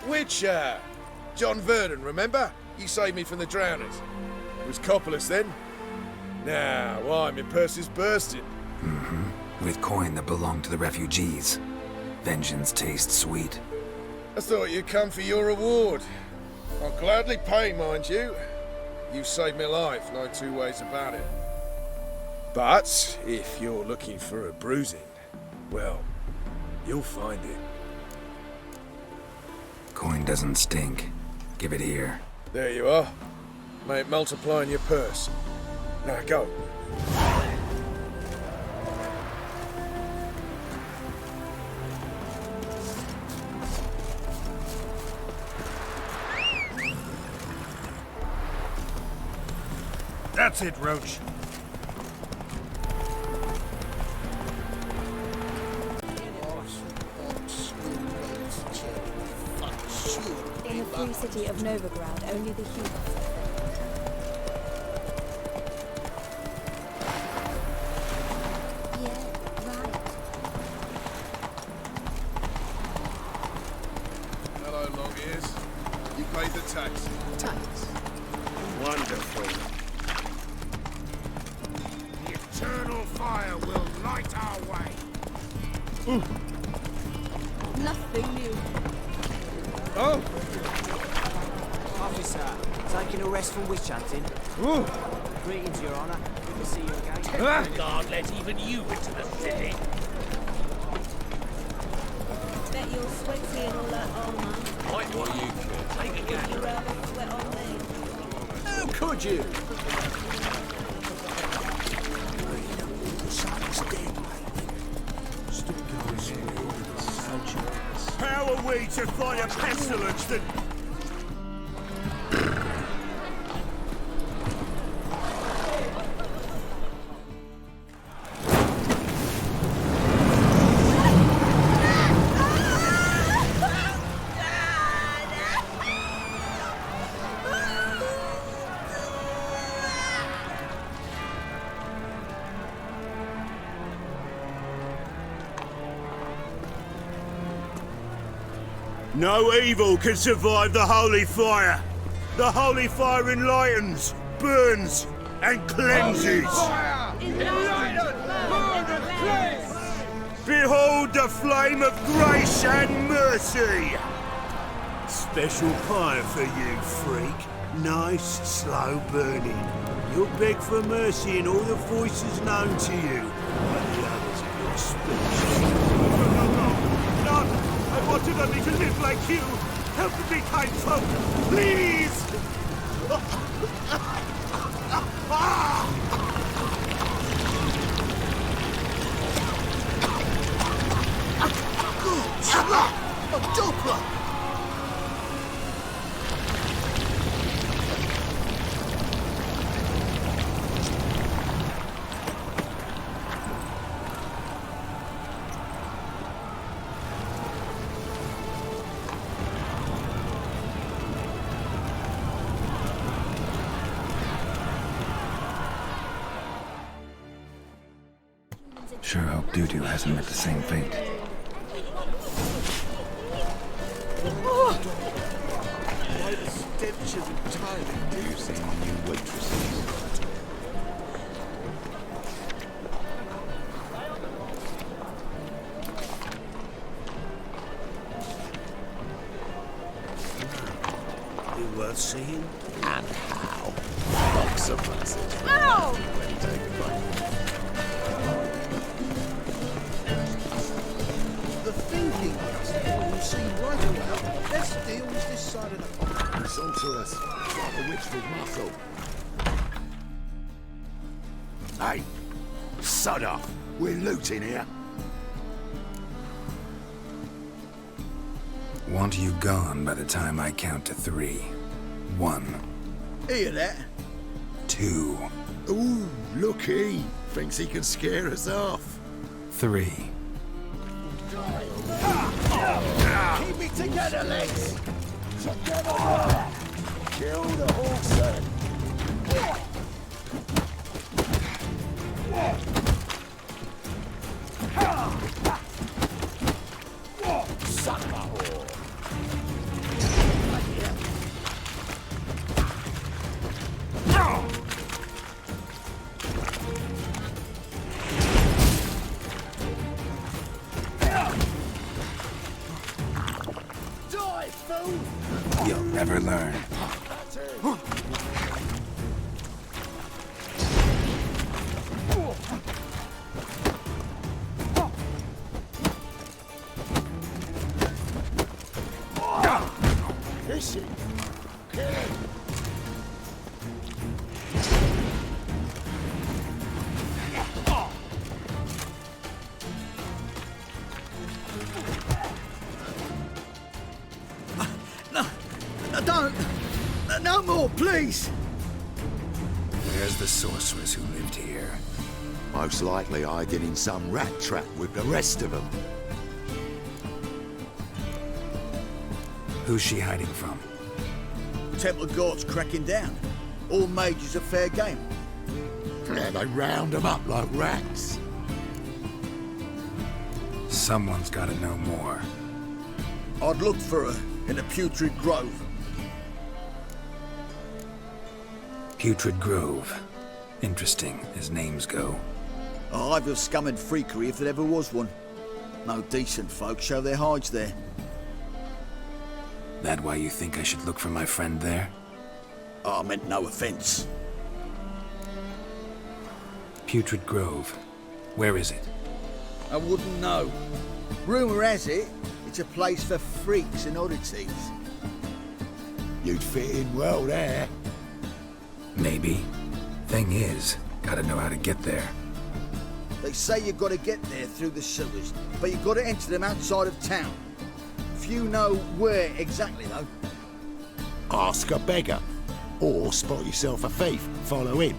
Witcher! John Vernon, remember? You saved me from the drowners. It was Coppolis then. Now, why, my purse is bursting. With coin that belonged to the refugees. Vengeance tastes sweet. I thought you'd come for your reward. I'll gladly pay, mind you. You saved my life, no two ways about it. But if you're looking for a bruising, well, you'll find it. Coin doesn't stink. Give it here. There you are. May it multiply in your purse. Now go. That's it, Roach. In the free city of Novigrad, only the humans are free. Yeah, right. Hello, long ears. You paid the tax. Tax. Wonderful. The eternal fire will light our way. Nothing new. Oh! Officer, taking a rest from witch hunting. Ooh. Greetings, Your Honor. Good to see you again. God, let even you into the city. Bet you're sweaty and all that armor. What are you Take a gander. You rather sweat on me. How could you? How are we to fight a pestilence that... No evil can survive the holy fire. The holy fire enlightens, burns, and cleanses. Behold the flame of grace and mercy. Special fire for you, freak. Nice, slow burning. You'll beg for mercy in all the voices known to you by the others of your species. No! I wanted only to live like you. Help me, kind folk, please! A Doppler! Sure hope Dudu hasn't met the same fate. Why the stench is entirely new? You've seen new waitresses. Be worth seeing? And how? Box of buses. Ow! Ready to take a bite. The thinking is when you see right away, let's deal with this side of the pond. It's all to us. Like a witch with muscle. Hey! Sod off! We're looting here. Want you gone by the time I count to 3. 1, Hear that? 2, Ooh, looky! Thinks he can scare us off. 3. Keep it together, legs! Kill the horse, then. You'll never learn. Listen. Don't! No more, please! Where's the sorceress who lived here? Most likely hiding in some rat trap with the rest of them. Who's she hiding from? Temple Guard's cracking down. All mages are fair game. Yeah, they round them up like rats. Someone's gotta know more. I'd look for her in the Putrid Grove. Putrid Grove. Interesting, as names go. A hive of scum and freakery if there ever was one. No decent folk show their hides there. That why you think I should look for my friend there? I meant no offence. Putrid Grove. Where is it? I wouldn't know. Rumour has it, it's a place for freaks and oddities. You'd fit in well there. Maybe. Thing is, gotta know how to get there. They say you've got to get there through the sewers, but you've got to enter them outside of town. Few know where exactly, though. Ask a beggar. Or spot yourself a thief, follow him.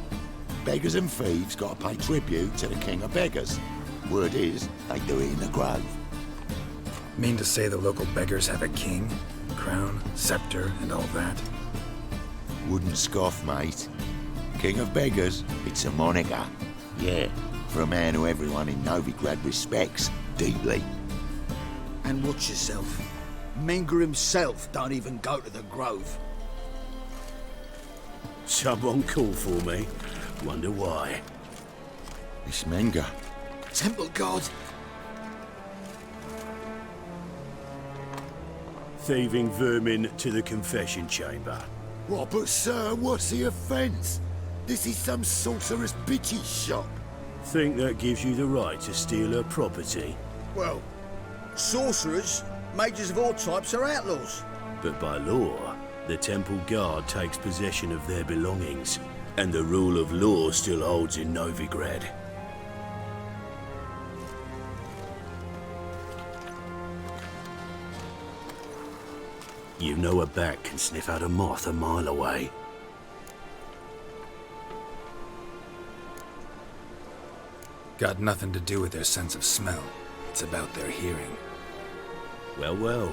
Beggars and thieves gotta pay tribute to the king of beggars. Word is, they do it in the grove. Mean to say the local beggars have a king, crown, scepter, and all that? Wouldn't scoff, mate. King of beggars, it's a moniker. Yeah, for a man who everyone in Novigrad respects deeply. And watch yourself. Menger himself don't even go to the Grove. Someone called for me. Wonder why. It's Menger. Temple Guard! Thieving vermin to the confession chamber. What, but sir, what's the offence? This is some sorcerer's bitch's shop. Think that gives you the right to steal her property? Well, sorcerers, mages of all types are outlaws. But by law, the Temple Guard takes possession of their belongings, and the rule of law still holds in Novigrad. You know a bat can sniff out a moth a mile away. Got nothing to do with their sense of smell. It's about their hearing. Well, well.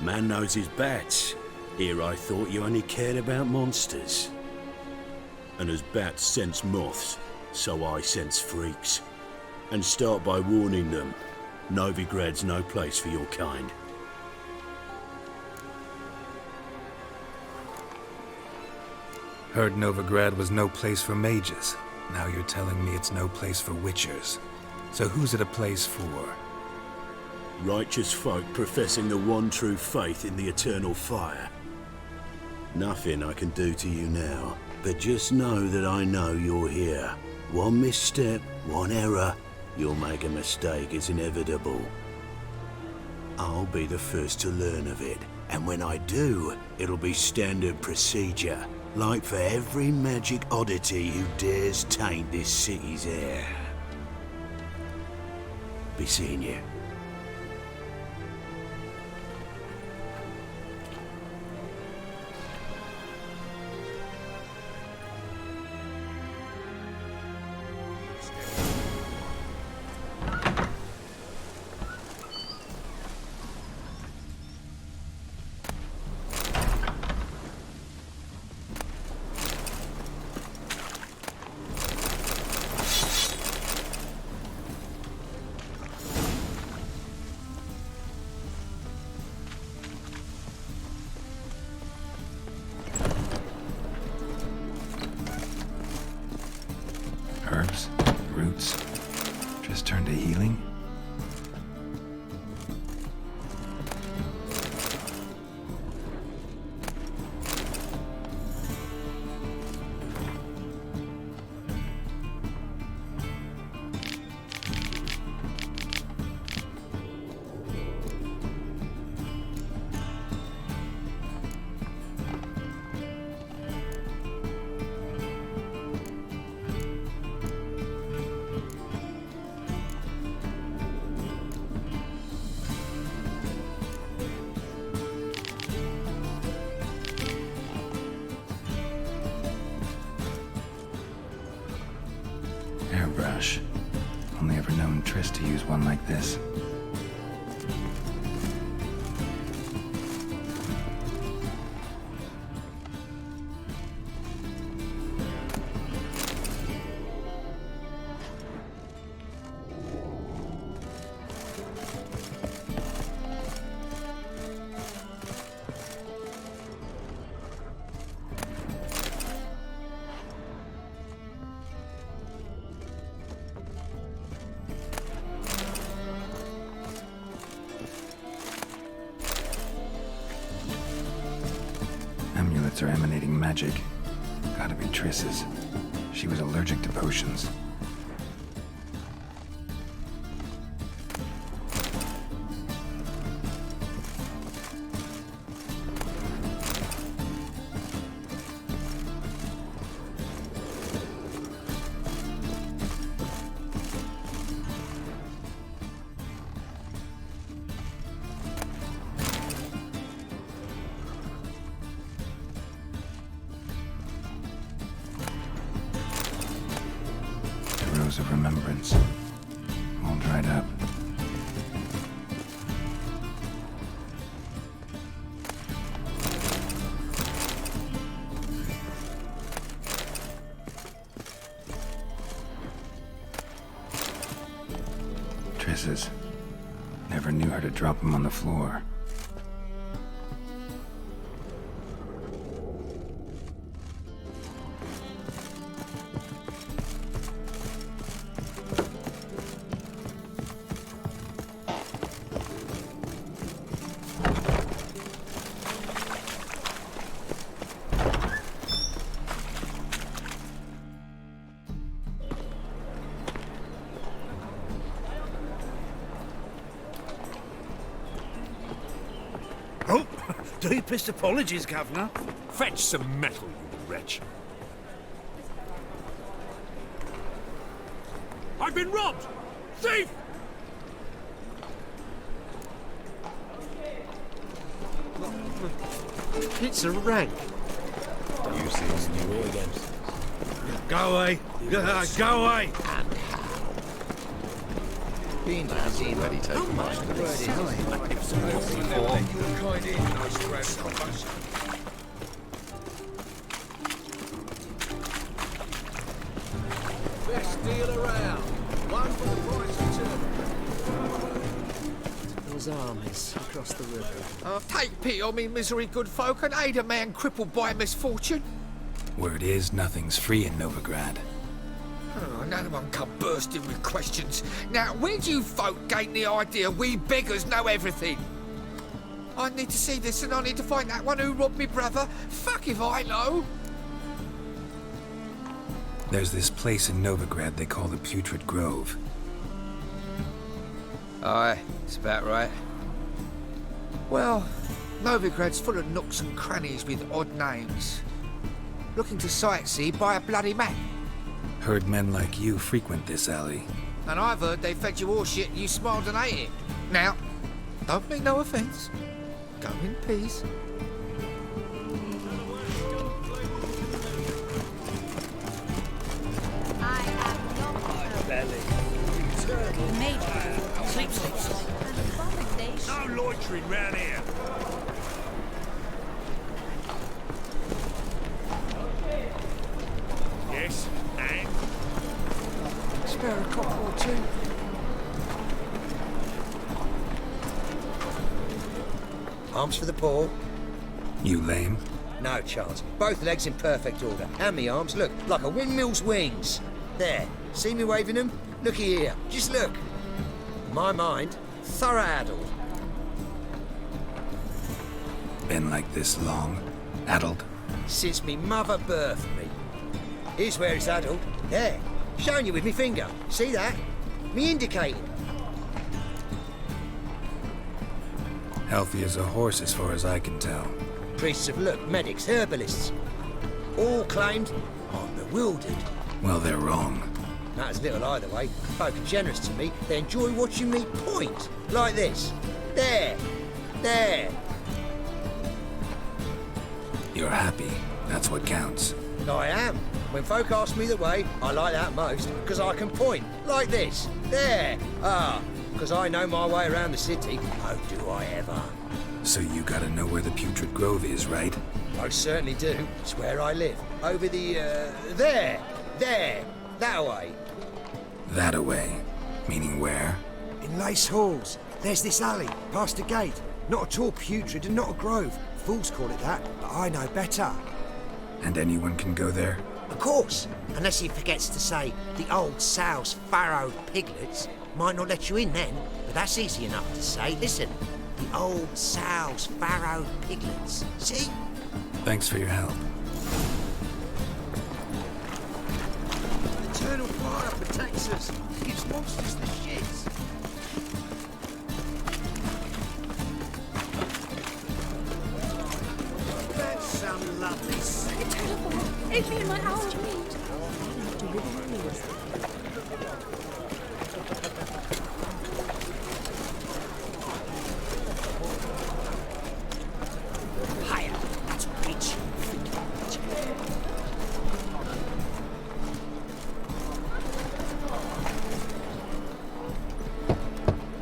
Man knows his bats. Here I thought you only cared about monsters. And as bats sense moths, so I sense freaks. And start by warning them. Novigrad's no place for your kind. Heard Novigrad was no place for mages. Now you're telling me it's no place for witchers. So who's it a place for? Righteous folk professing the one true faith in the eternal fire. Nothing I can do to you now, but just know that I know you're here. One misstep, one error, you'll make a mistake, it's inevitable. I'll be the first to learn of it, and when I do, it'll be standard procedure, like for every magic oddity who dares taint this city's air. Be seeing you. Triss to use one like this. Amulets are emanating magic. Gotta be Triss's. She was allergic to potions. Of remembrance, all dried up. Triss's. Never knew her to drop them on the floor. Oh, deepest apologies, Governor. Fetch some metal, you wretch. I've been robbed! Thief! It's a rank. You see his new organs. Go away! Go away! Being lads already taken much to this. Best deal around. One for the price of two. Those armies across the river. Take pity on me, misery good folk, and aid a man crippled by misfortune. Word is, nothing's free in Novigrad. Oh, none of them come bursting with questions. Now, where do you folk gain the idea we beggars know everything? I need to see this and I need to find that one who robbed me brother. Fuck if I know. There's this place in Novigrad they call the Putrid Grove. Aye, it's about right. Well, Novigrad's full of nooks and crannies with odd names. Looking to sightsee, buy a bloody map. Heard men like you frequent this alley. And I've heard they fed you all shit and you smiled and ate it. Now, don't mean no offence. Go in peace. I am not belly. Major. Sleep, sleep, sleep. An abomination. No loitering round here. Yes, and? Spare a cop or two. Arms for the paw. You lame? No chance. Both legs in perfect order. And me arms, look, like a windmill's wings. There. See me waving them? Looky here. Just look. My mind, thorough addled. Been like this long? Addled? Since me mother birthed me. Here's where it's addled. There. Showing you with me finger. See that? Me indicating. Healthy as a horse as far as I can tell. Priests of look, medics, herbalists. All claimed I'm bewildered. Well, they're wrong. Matters little either way. Folk are generous to me. They enjoy watching me point. Like this. There. There. You're happy. That's what counts. I am. When folk ask me the way, I like that most, because I can point, like this. There. Because I know my way around the city. Oh, do I ever. So you gotta know where the Putrid Grove is, right? Most certainly do. It's where I live. Over the, there. That way. That-a-way. Meaning where? In Lace Halls. There's this alley, past the gate. Not at all putrid and not a grove. Fools call it that, but I know better. And anyone can go there? Of course, unless he forgets to say the old sow's farrowed piglets. Might not let you in then, but that's easy enough to say. Listen, the old sow's farrowed piglets. See? Thanks for your help. Eternal fire protects us. Gives monsters the shits. That's some lovely sight. Eternal fire, aid me in my hour of need. Higher. That's a reach.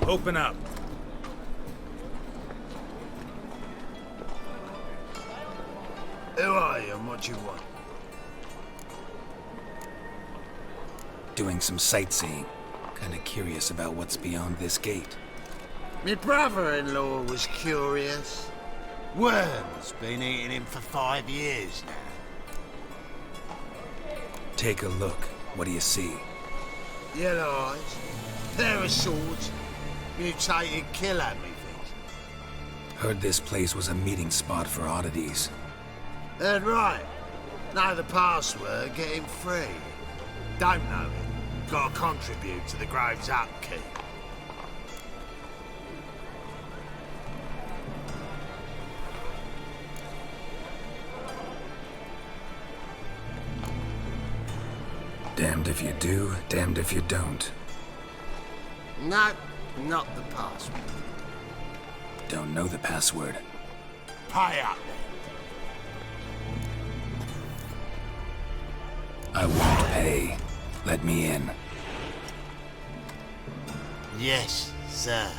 Open up. Who are you and what do you want? Doing some sightseeing. Kinda curious about what's beyond this gate. My brother-in-law was curious. Worm's been eating him for 5 years now. Take a look. What do you see? Yellow eyes, pair of swords, mutated killer, methinks. Heard this place was a meeting spot for oddities. Heard right. Know the password, get him free. Don't know it. Gotta contribute to the Grove's upkeep. Damned if you do, damned if you don't. No, not the password. Don't know the password. Pay up then. I won't pay. Let me in. Yes, sir.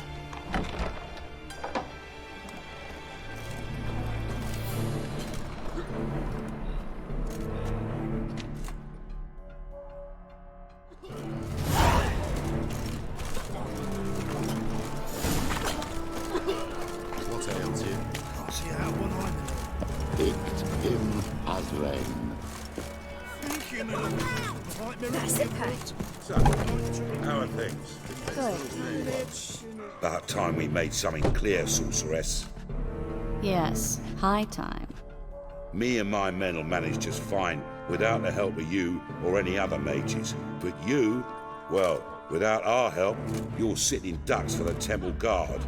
What ails you? Can't see how one eye. Picked him as rain. That's it, Pat. So, how are things? Good. About time we made something clear, sorceress. Yes, high time. Me and my men will manage just fine without the help of you or any other mages. But you, well, without our help, you're sitting ducks for the temple guard.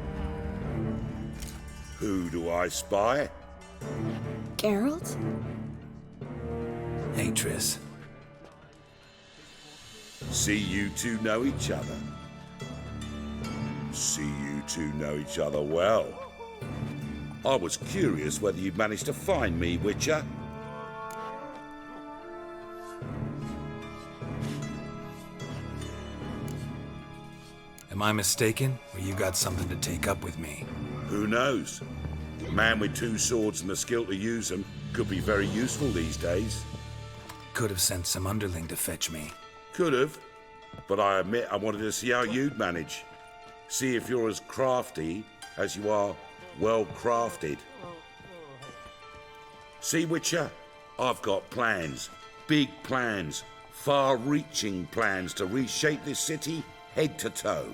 Who do I spy? Geralt? Hey, Triss. See you two know each other. See you two know each other well. I was curious whether you'd managed to find me, Witcher. Am I mistaken, or you got something to take up with me? Who knows? A man with 2 swords and the skill to use them could be very useful these days. Could have sent some underling to fetch me. Could have, but I admit I wanted to see how you'd manage. See if you're as crafty as you are well crafted. See, Witcher, I've got plans. Big plans. Far-reaching plans to reshape this city head to toe.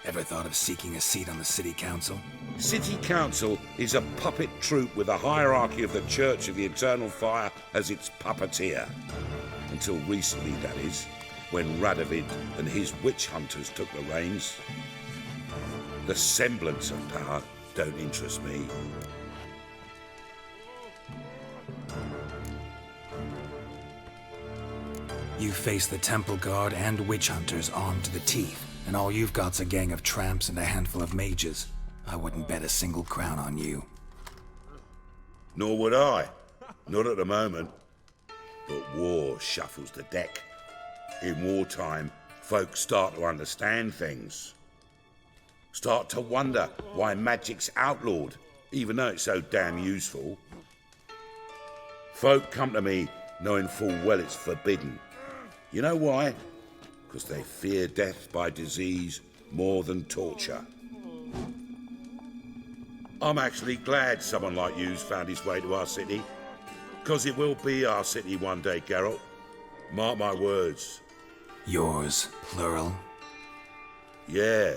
Ever thought of seeking a seat on the city council? City Council is a puppet troupe with a hierarchy of the Church of the Eternal Fire as its puppeteer. Until recently, that is, when Radovid and his witch hunters took the reins. The semblance of power don't interest me. You face the temple guard and witch hunters armed to the teeth, and all you've got's a gang of tramps and a handful of mages. I wouldn't bet a single crown on you. Nor would I. Not at the moment. But war shuffles the deck. In wartime, folk start to understand things. Start to wonder why magic's outlawed, even though it's so damn useful. Folk come to me knowing full well it's forbidden. You know why? Because they fear death by disease more than torture. I'm actually glad someone like you's found his way to our city. Because it will be our city one day, Geralt. Mark my words. Yours, plural? Yeah,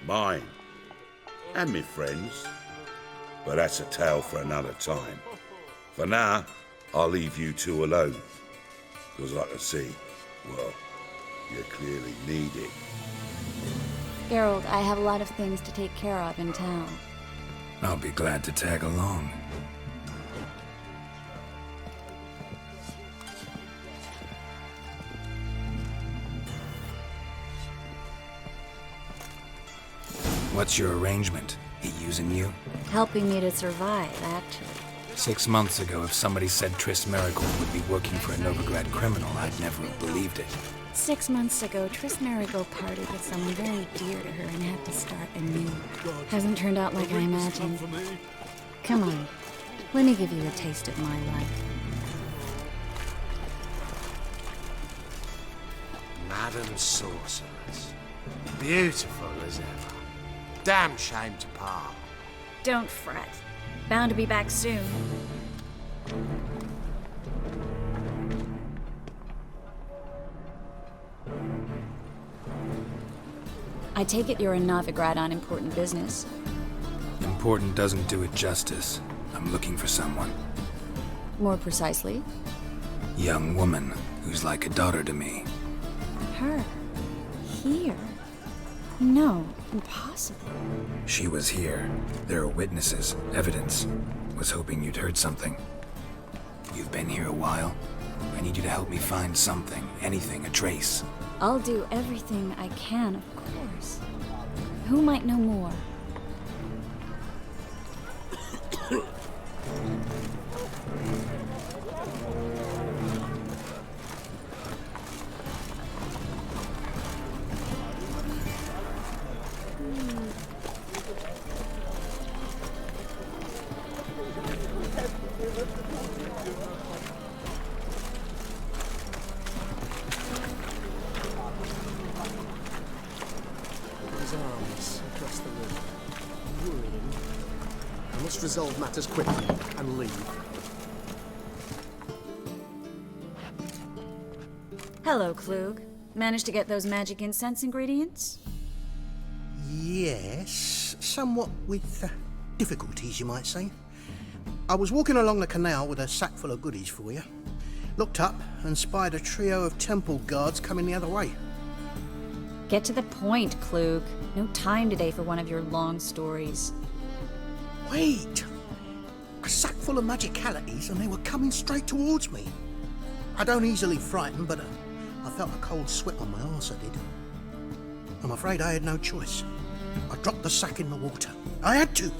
mine. And me friends. But that's a tale for another time. For now, I'll leave you two alone. Because I can see, well, you clearly need it. Geralt, I have a lot of things to take care of in town. I'll be glad to tag along. What's your arrangement? He using you? Helping me to survive, actually. 6 months ago, if somebody said Triss Merigold would be working for a Novigrad criminal, I'd never have believed it. 6 months ago, Triss Merigold parted with someone very dear to her and had to start anew. Hasn't turned out like I imagined. Come on, let me give you a taste of my life. Madam Sorceress. Beautiful as ever. Damn shame to part. Don't fret. Bound to be back soon. I take it you're in Novigrad on important business. Important doesn't do it justice. I'm looking for someone. More precisely? Young woman who's like a daughter to me. Her? Here? No, impossible. She was here. There are witnesses, evidence. Was hoping you'd heard something. You've been here a while. I need you to help me find something, anything, a trace. I'll do everything I can, of course. Who might know more? His arms across the river. Worrying. I must resolve matters quickly and leave. Hello, Klug. Managed to get those magic incense ingredients? Yes, somewhat with difficulties, you might say. I was walking along the canal with a sack full of goodies for you. Looked up and spied a trio of temple guards coming the other way. Get to the point, Klug. No time today for one of your long stories. Wait! A sack full of magicalities and they were coming straight towards me. I don't easily frighten, but I felt a cold sweat on my arse, I did. I'm afraid I had no choice. I dropped the sack in the water. I had to.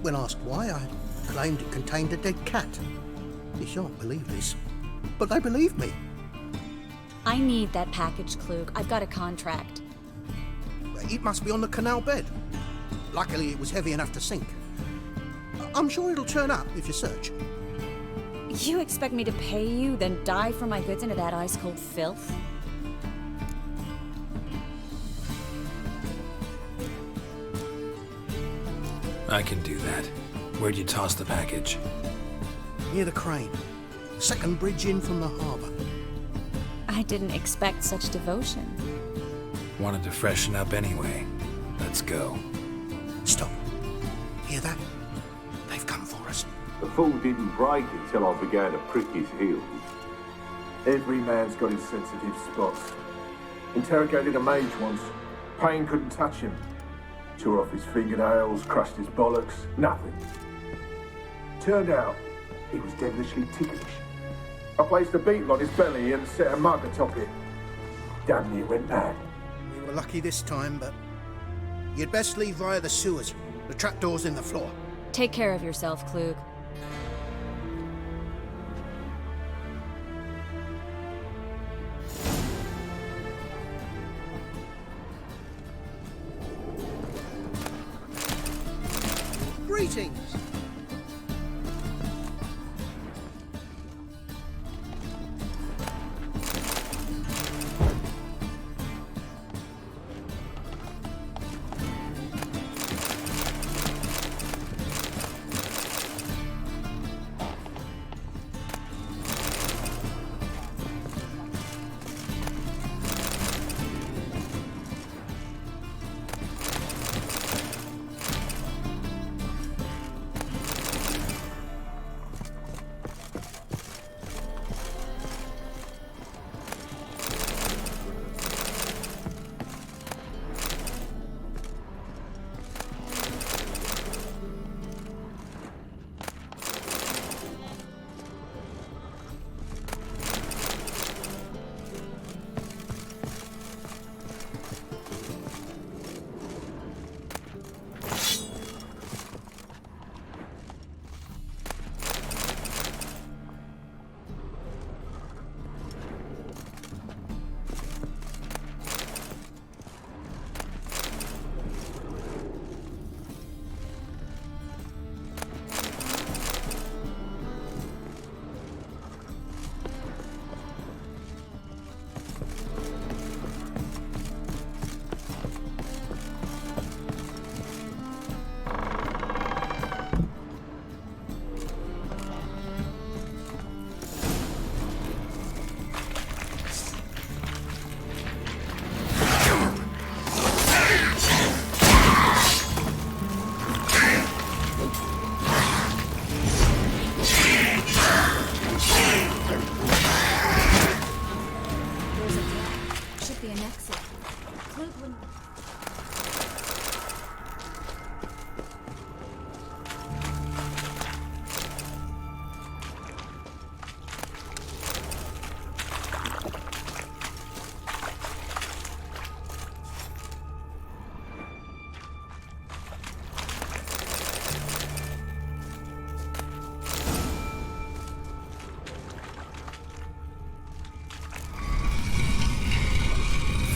When asked why, I claimed it contained a dead cat. You shan't believe this, but they believed me. I need that package, Klug. I've got a contract. It must be on the canal bed. Luckily, it was heavy enough to sink. I'm sure it'll turn up if you search. You expect me to pay you, then dive for my goods into that ice-cold filth? I can do that. Where'd you toss the package? Near the crane. Second bridge in from the harbour. I didn't expect such devotion. Wanted to freshen up anyway. Let's go. Stop. Hear that? They've come for us. The fool didn't break until I began to prick his heels. Every man's got his sensitive spots. Interrogated a mage once. Pain couldn't touch him. Tore off his fingernails, crushed his bollocks, nothing. Turned out, he was devilishly ticklish. I placed a beetle on his belly and set a mug atop it. Damn near went mad. We were lucky this time, but you'd best leave via the sewers. The trapdoor's in the floor. Take care of yourself, Klug. Greetings.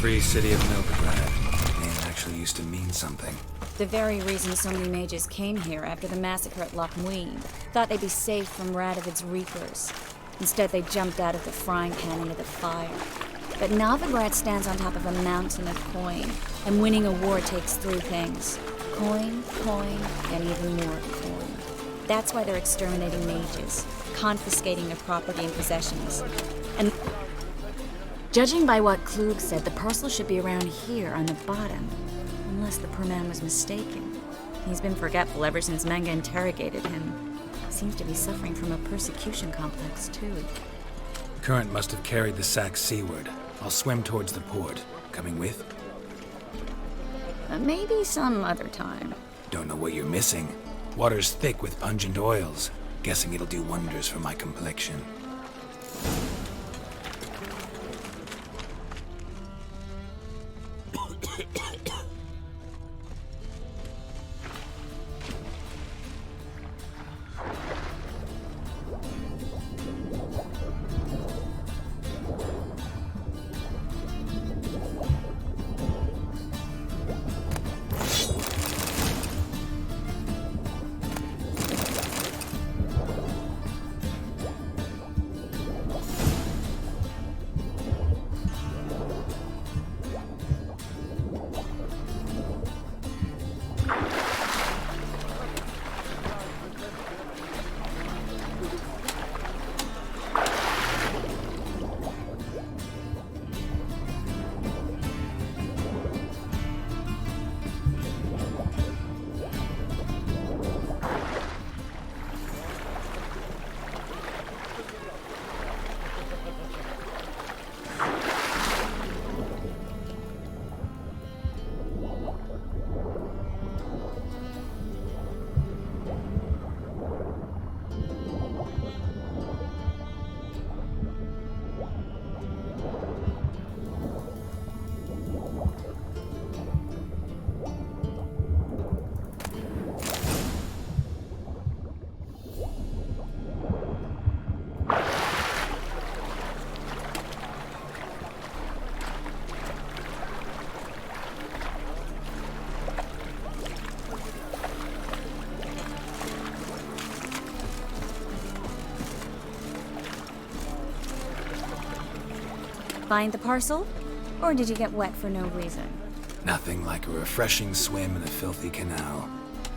Free city of Novigrad. Name actually used to mean something. The very reason so many mages came here after the massacre at Loch Muin. Thought they'd be safe from Radovid's reapers. Instead, they jumped out of the frying pan into the fire. But Novigrad stands on top of a mountain of coin, and winning a war takes three things. Coin, coin, and even more coin. That's why they're exterminating mages, confiscating their property and possessions. And judging by what Klug said, the parcel should be around here on the bottom. Unless the poor man was mistaken. He's been forgetful ever since Manga interrogated him. Seems to be suffering from a persecution complex, too. Current must have carried the sack seaward. I'll swim towards the port. Coming with? Maybe some other time. Don't know what you're missing. Water's thick with pungent oils. Guessing it'll do wonders for my complexion. Find the parcel? Or did you get wet for no reason? Nothing like a refreshing swim in a filthy canal.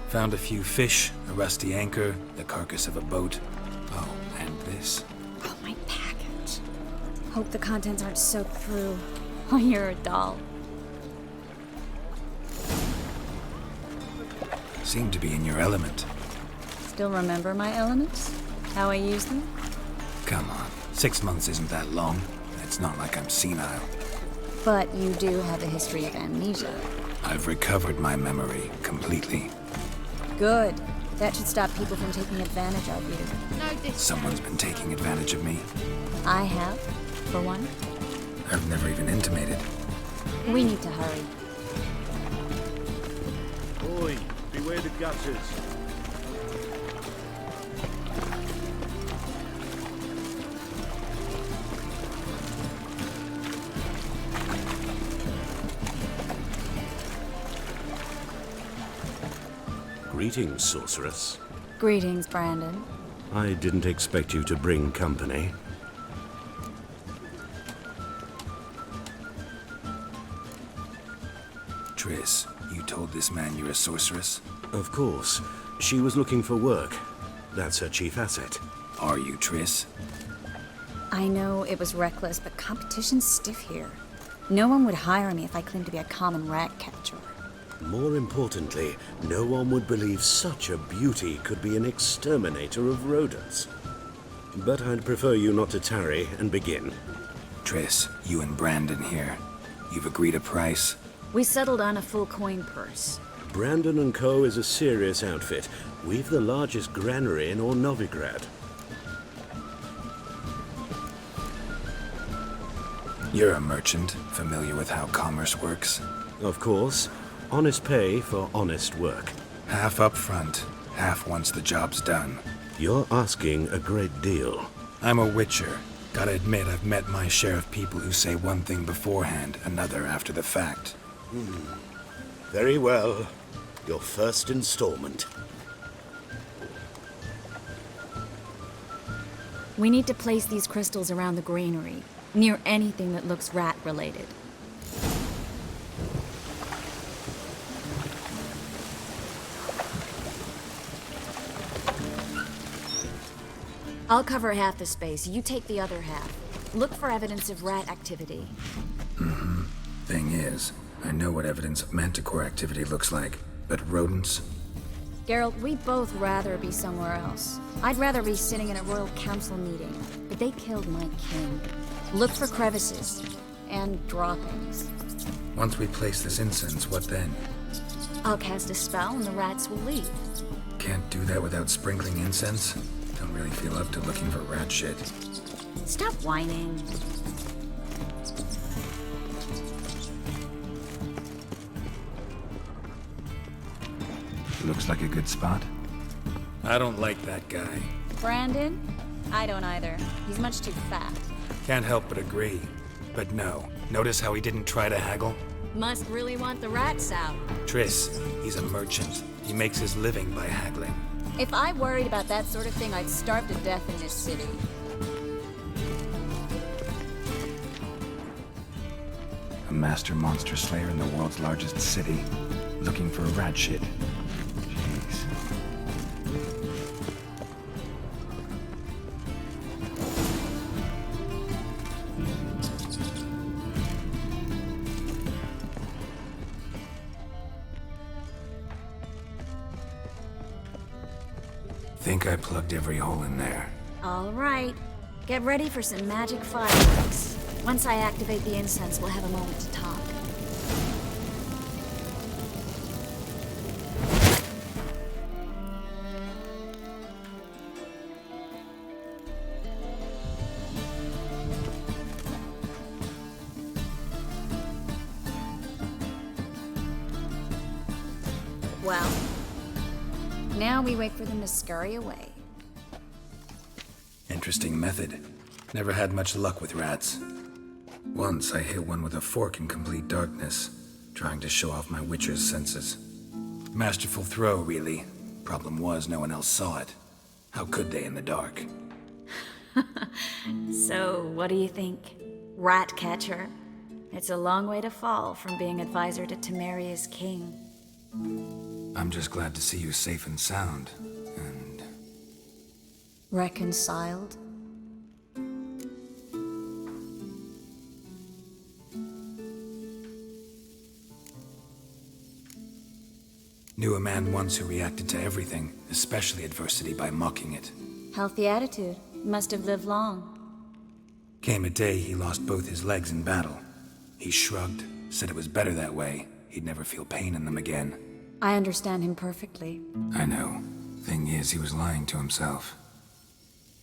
Found a few fish, a rusty anchor, the carcass of a boat. Oh, and this. Oh, my package. Hope the contents aren't soaked through. Oh, you're a doll. Seem to be in your element. Still remember my elements? How I use them? Come on, 6 months isn't that long. It's not like I'm senile. But you do have a history of amnesia. I've recovered my memory completely. Good. That should stop people from taking advantage of you. Someone's been taking advantage of me. I have, for one. I've never even intimated. We need to hurry. Oi, beware the gutters. Greetings, sorceress. Greetings, Brandon. I didn't expect you to bring company. Triss, you told this man you're a sorceress? Of course. She was looking for work. That's her chief asset. Are you, Triss? I know it was reckless, but competition's stiff here. No one would hire me if I claimed to be a common rat catcher. More importantly, no one would believe such a beauty could be an exterminator of rodents. But I'd prefer you not to tarry and begin. Triss, you and Brandon here. You've agreed a price? We settled on a full coin purse. Brandon & Co. is a serious outfit. We've the largest granary in all Novigrad. You're a merchant, familiar with how commerce works? Of course. Honest pay for honest work. Half up front, half once the job's done. You're asking a great deal. I'm a witcher. Gotta admit, I've met my share of people who say one thing beforehand, another after the fact. Very well. Your first installment. We need to place these crystals around the granary, near anything that looks rat-related. I'll cover half the space, you take the other half. Look for evidence of rat activity. Thing is, I know what evidence of manticore activity looks like, but rodents? Geralt, we'd both rather be somewhere else. I'd rather be sitting in a royal council meeting, but they killed my king. Look for crevices and droppings. Once we place this incense, what then? I'll cast a spell and the rats will leave. Can't do that without sprinkling incense? Don't really feel up to looking for rat shit. Stop whining. Looks like a good spot. I don't like that guy. Brandon? I don't either. He's much too fat. Can't help but agree. But no, notice how he didn't try to haggle? Must really want the rats out. Triss, he's a merchant. He makes his living by haggling. If I worried about that sort of thing, I'd starve to death in this city. A master monster slayer in the world's largest city. Looking for rat shit. Jeez. Think I plugged every hole in there. All right. Get ready for some magic fireworks. Once I activate the incense, we'll have a moment to talk. Well, now we wait for them to scurry away. Interesting method. Never had much luck with rats. Once I hit one with a fork in complete darkness, trying to show off my witcher's senses. Masterful throw, really. Problem was, no one else saw it. How could they in the dark? So, what do you think? Rat catcher. It's a long way to fall from being advisor to Temeria's king. I'm just glad to see you safe and sound. And Reconciled? knew a man once who reacted to everything, especially adversity, by mocking it. Healthy attitude. Must have lived long. Came a day he lost both his legs in battle. He shrugged, said it was better that way. He'd never feel pain in them again. I understand him perfectly. I know. Thing is, he was lying to himself.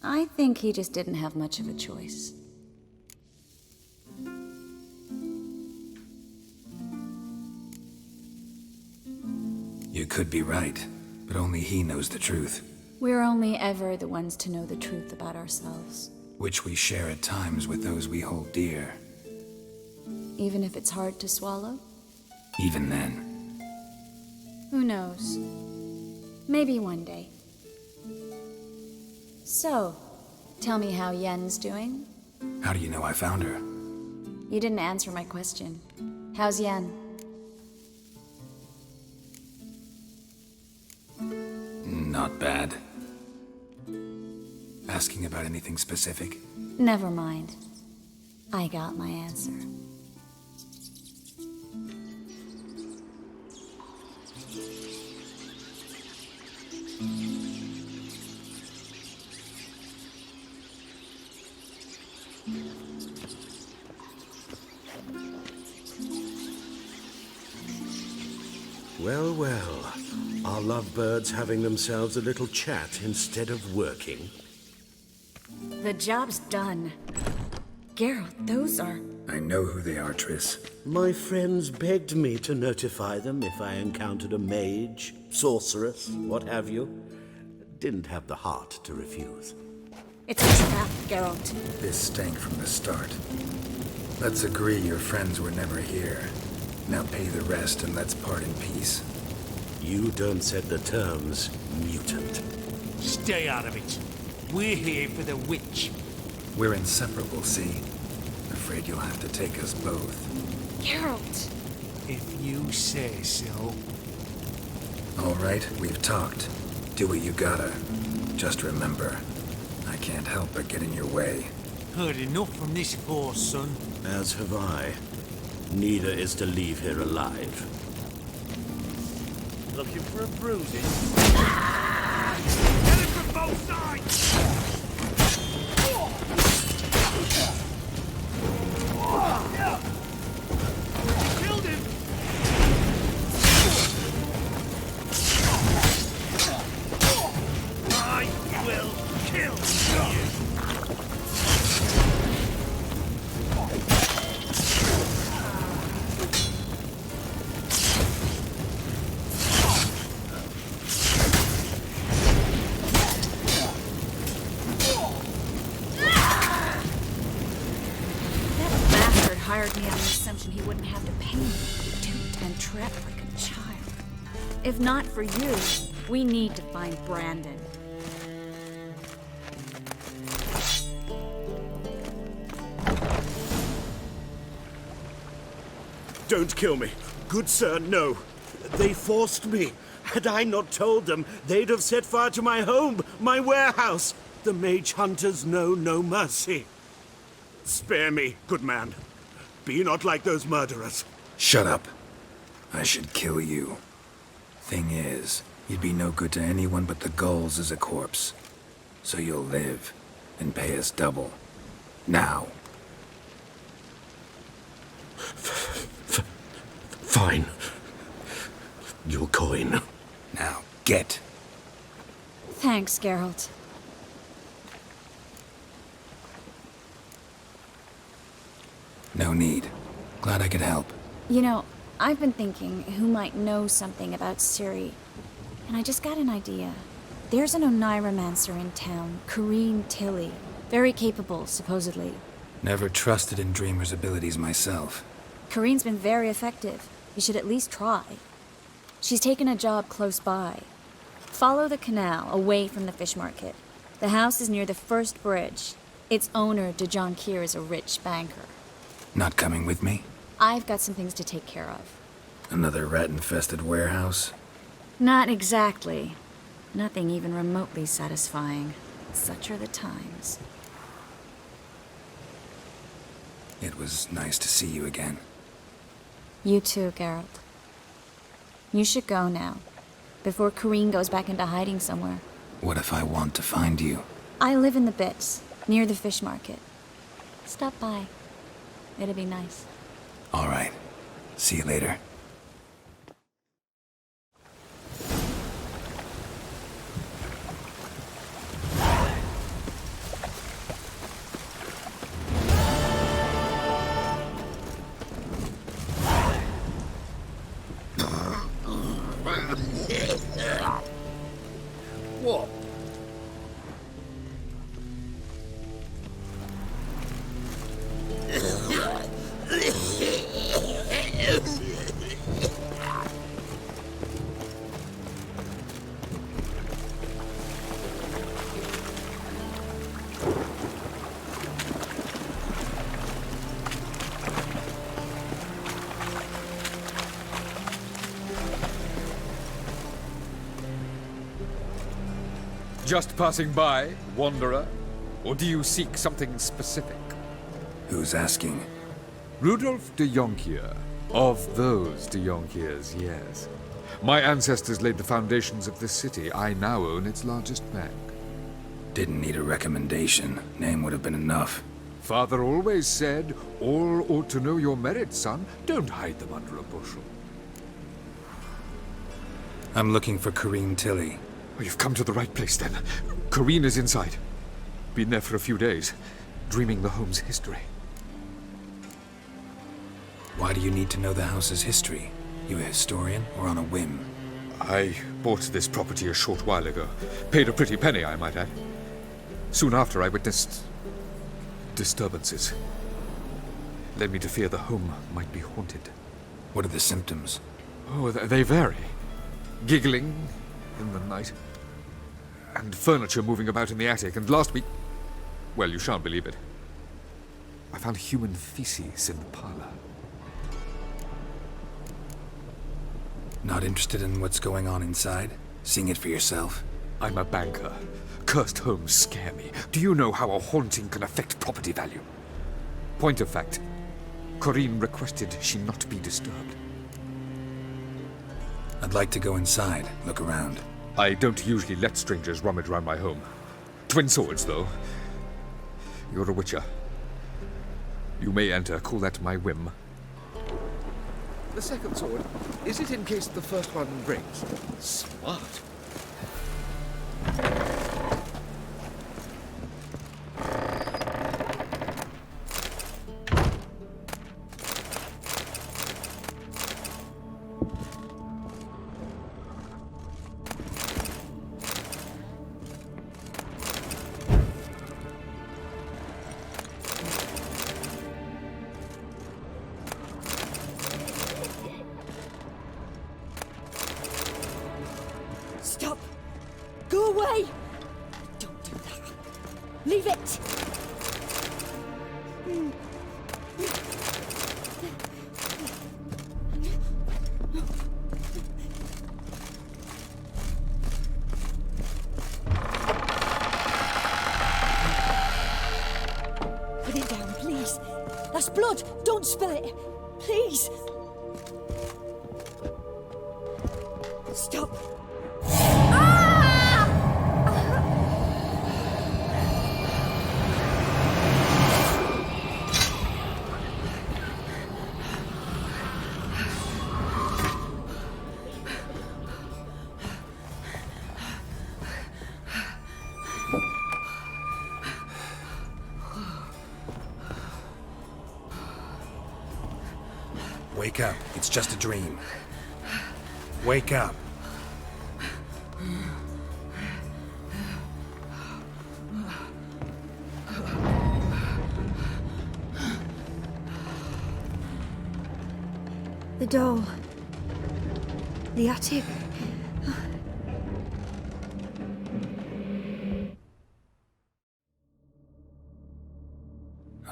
I think he just didn't have much of a choice. You could be right, but only he knows the truth. We're only ever the ones to know the truth about ourselves. Which we share at times with those we hold dear. Even if it's hard to swallow? Even then. Who knows? Maybe one day. So, tell me how Yen's doing? How do you know I found her? You didn't answer my question. How's Yen? Not bad. Asking about anything specific? Never mind. I got my answer. Well, well. Are lovebirds having themselves a little chat instead of working? The job's done. Geralt, those are... I know who they are, Triss. My friends begged me to notify them if I encountered a mage, sorceress, what have you. Didn't have the heart to refuse. It's a trap, Geralt. This stank from the start. Let's agree your friends were never here. Now pay the rest and let's part in peace. You don't set the terms, mutant. Stay out of it. We're here for the witch. We're inseparable, see? Afraid you'll have to take us both. Geralt! If you say so. All right, we've talked. Do what you gotta. Just remember, I can't help but get in your way. Heard enough from this horse, son. As have I. Neither is to leave here alive. Looking for a bruising? Get it from both sides! Killed him! I will kill you! Hired me on the assumption he wouldn't have to pay me, duped and trapped like a child. If not for you, we need to find Brandon. Don't kill me. Good sir, no. They forced me. Had I not told them, they'd have set fire to my home, my warehouse. The mage hunters know no mercy. Spare me, good man. Be not like those murderers. Shut up. I should kill you. Thing is, you'd be no good to anyone but the gulls as a corpse. So you'll live, and pay us double. Now. Fine. Your coin. Now, get. Thanks, Geralt. No need. Glad I could help. You know, I've been thinking who might know something about Ciri, and I just got an idea. There's an Oneiromancer in town, Corrine Tilly. Very capable, supposedly. Never trusted in Dreamer's abilities myself. Corrine's been very effective. You should at least try. She's taken a job close by. Follow the canal, away from the fish market. The house is near the first bridge. Its owner, De John Kier, is a rich banker. Not coming with me? I've got some things to take care of. Another rat-infested warehouse? Not exactly. Nothing even remotely satisfying. Such are the times. It was nice to see you again. You too, Geralt. You should go now, before Corrine goes back into hiding somewhere. What if I want to find you? I live in the Bits, near the fish market. Stop by. It'll be nice. All right. See you later. What? Just passing by, wanderer? Or do you seek something specific? Who's asking? Rudolf de Jonkier. Of those de Jonkiers, yes. My ancestors laid the foundations of this city. I now own its largest bank. Didn't need a recommendation. Name would have been enough. Father always said, all ought to know your merits, son. Don't hide them under a bushel. I'm looking for Corrine Tilly. Oh, you've come to the right place, then. Corrine is inside. Been there for a few days, dreaming the home's history. Why do you need to know the house's history? You a historian, or on a whim? I bought this property a short while ago. Paid a pretty penny, I might add. Soon after, I witnessed disturbances. Led me to fear the home might be haunted. What are the symptoms? Oh, they vary. Giggling in the night, and furniture moving about in the attic, and last week, well, you shan't believe it, I found human feces in the parlor. Not interested in what's going on inside? Seeing it for yourself? I'm a banker. Cursed homes scare me. Do you know how a haunting can affect property value? Point of fact, Corrine requested she not be disturbed. I'd like to go inside, look around. I don't usually let strangers rummage around my home. Twin swords, though. You're a witcher. You may enter, call that my whim. The second sword, is it in case the first one breaks? Smart. Stop! Go away! Don't do that. Leave it! Put it down, please. That's blood! Don't spill it! Please! Stop! Wake up. It's just a dream. Wake up. The doll. The attic.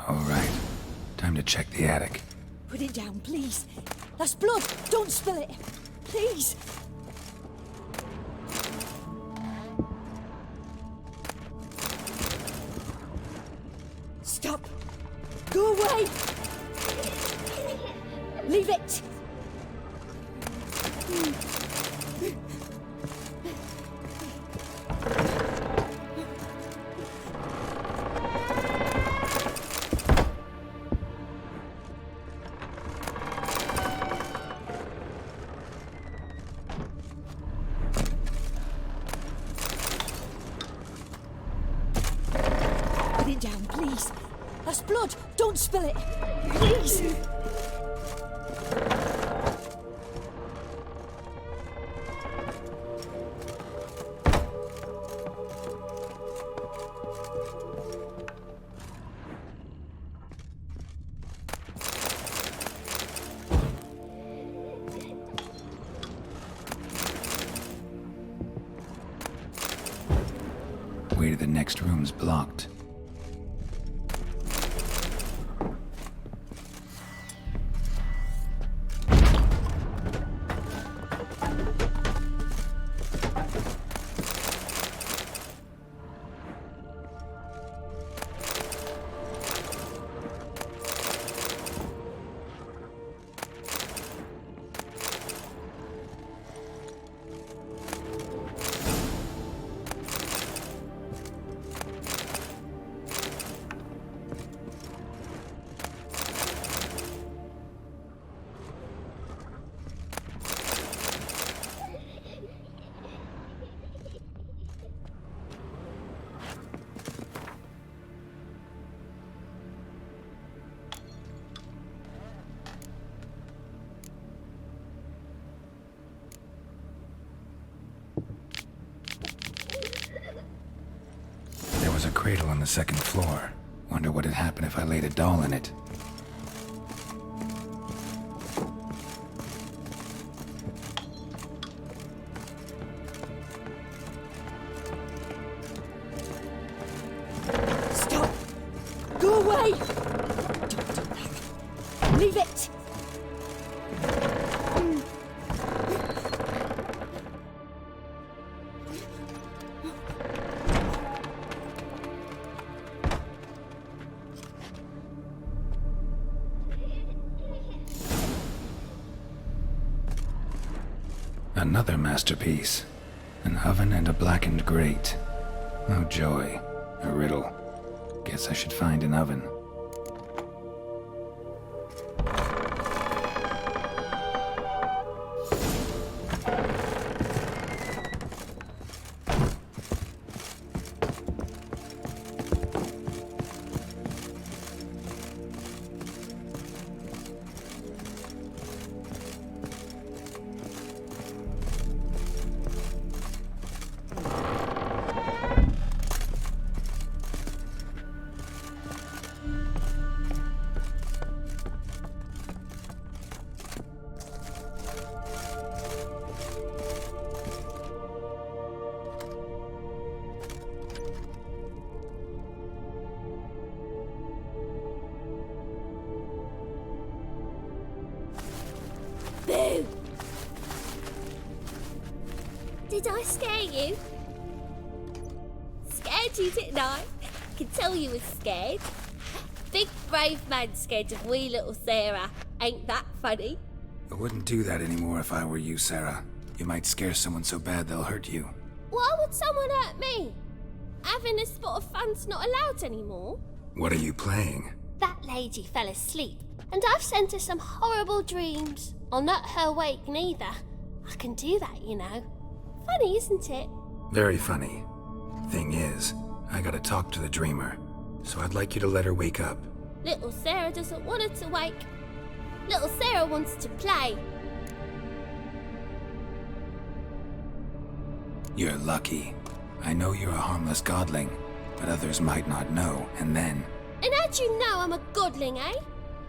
All right. Time Time to check the attic. Put it down, please. That's blood. Don't spill it. Please. Stop. Go away. Leave it. Put it down, please. That's blood. Don't spill it. Please. Way to the next room's blocked. There was a cradle on the second floor. Wonder what had happened if I laid a doll in it. Stop. Go away. Don't do that. Leave it. Another masterpiece. An oven and a blackened grate. Oh joy. A riddle. Guess I should find an oven. Boo! Did I scare you? Scared you, didn't I? I can tell you was scared. Big brave man scared of wee little Sarah. Ain't that funny? I wouldn't do that anymore if I were you, Sarah. You might scare someone so bad they'll hurt you. Why would someone hurt me? Having a spot of fun's not allowed anymore. What are you playing? That lady fell asleep, and I've sent her some horrible dreams. I'll not her wake neither. I can do that, you know. Funny, isn't it? Very funny. Thing is, I gotta talk to the dreamer, so I'd like you to let her wake up. Little Sarah doesn't want her to wake. Little Sarah wants to play. You're lucky. I know you're a harmless godling, but others might not know, and then... And how'd you know I'm a godling, eh?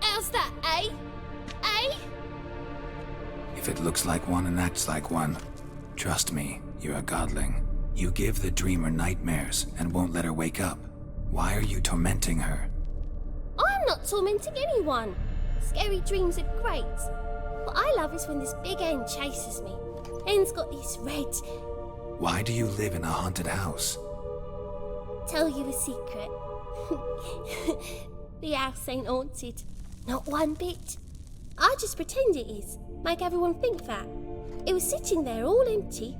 How's that, eh? Eh? If it looks like one and acts like one, trust me, you're a godling. You give the dreamer nightmares and won't let her wake up. Why are you tormenting her? I'm I'm not tormenting anyone. Scary dreams are great. What I love is when this big end chases me. End's got these red... Why do you live in a haunted house? Tell you a secret. The house ain't haunted. Not one bit. I just pretend it is. Make everyone think that. It was sitting there all empty,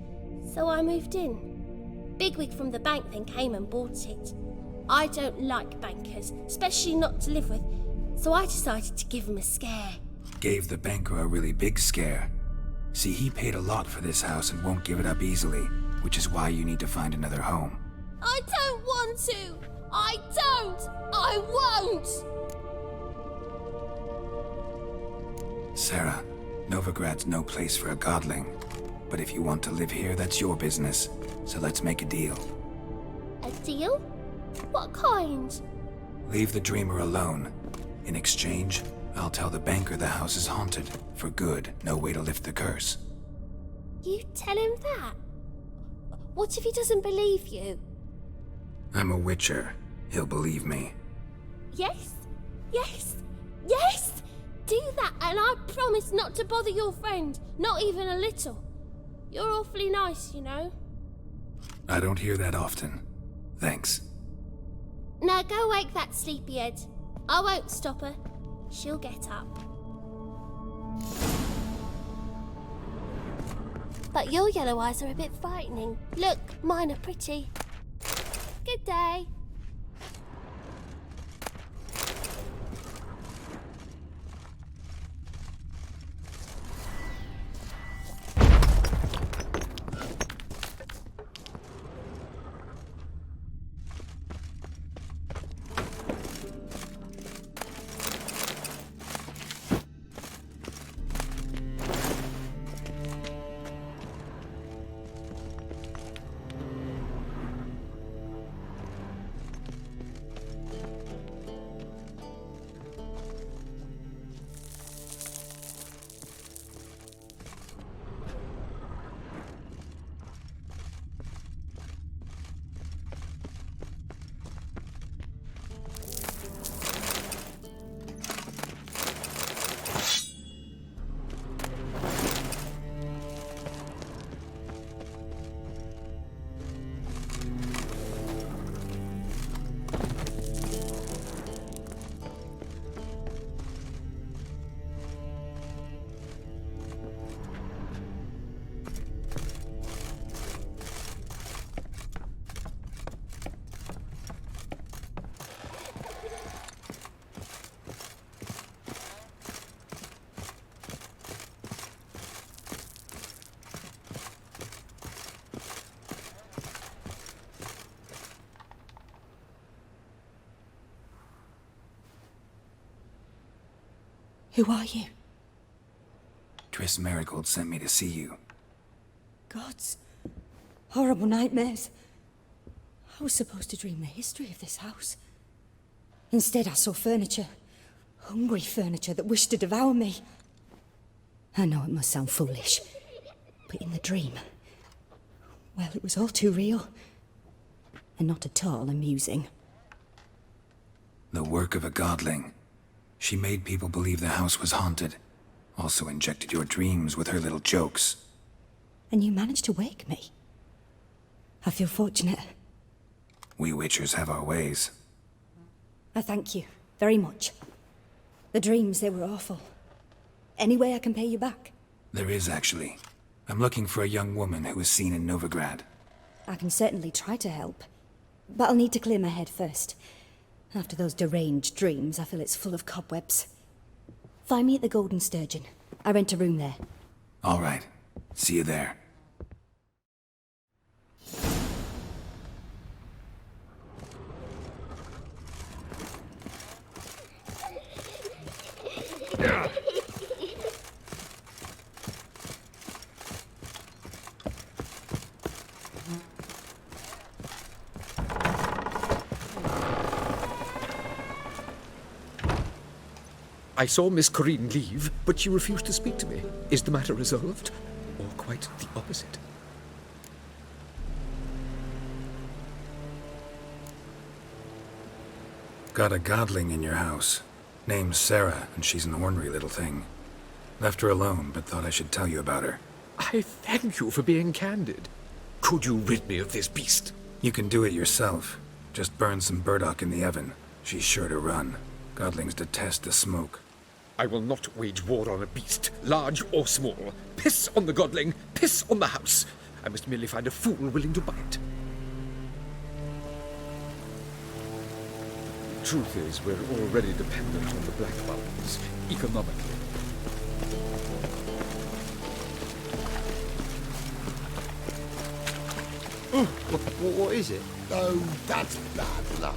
so I moved in. Bigwig from the bank then came and bought it. I don't like bankers, especially not to live with, so I decided to give him a scare. Gave the banker a really big scare. See, he paid a lot for this house and won't give it up easily, which is why you need to find another home. I don't want to! I don't! I won't! Sarah, Novigrad's no place for a godling. But if you want to live here, that's your business. So let's make a deal. A deal? What kind? Leave the dreamer alone. In exchange, I'll tell the banker the house is haunted. For good, no way to lift the curse. You tell him that? What if he doesn't believe you? I'm a witcher. He'll believe me. Yes? Yes? Yes! Do that and I promise not to bother your friend. Not even a little. You're awfully nice, you know. I don't hear that often. Thanks. Now go wake that sleepyhead. I won't stop her. She'll get up. But your yellow eyes are a bit frightening. Look, mine are pretty. Good day. Who are you? Triss Marigold sent me to see you. Gods. Horrible nightmares. I was supposed to dream the history of this house. Instead, I saw furniture. Hungry furniture that wished to devour me. I know it must sound foolish, but in the dream, well, it was all too real. And not at all amusing. The work of a godling. She made people believe the house was haunted. Also injected your dreams with her little jokes. And you managed to wake me. I feel fortunate. We witchers have our ways. I thank you very much. The dreams, they were awful. Any way I can pay you back? There is, actually. I'm looking for a young woman who was seen in Novigrad. I can certainly try to help. But I'll need to clear my head first. After those deranged dreams, I feel it's full of cobwebs. Find me at the Golden Sturgeon. I rent a room there. All right. See you there. I saw Miss Corinne leave, but she refused to speak to me. Is the matter resolved? Or quite the opposite? Got a godling in your house. Name's Sarah, and she's an ornery little thing. Left her alone, but thought I should tell you about her. I thank you for being candid. Could you rid me of this beast? You can do it yourself. Just burn some burdock in the oven. She's sure to run. Godlings detest the smoke. I will not wage war on a beast, large or small. Piss on the godling, piss on the house. I must merely find a fool willing to buy it. Truth is, we're already dependent on the Black Mountains, economically. What is it? Oh, that's bad luck.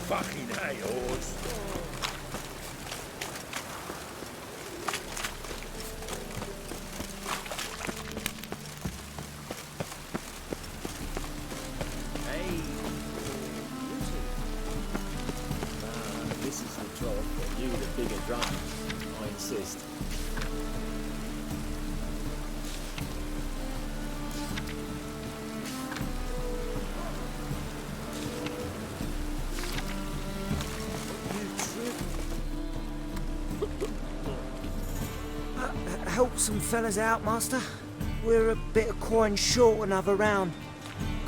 Fucking hay, horse. This is the trough, but you the bigger drum. I insist. Help some fellas out, Master. We're a bit of coin short another round.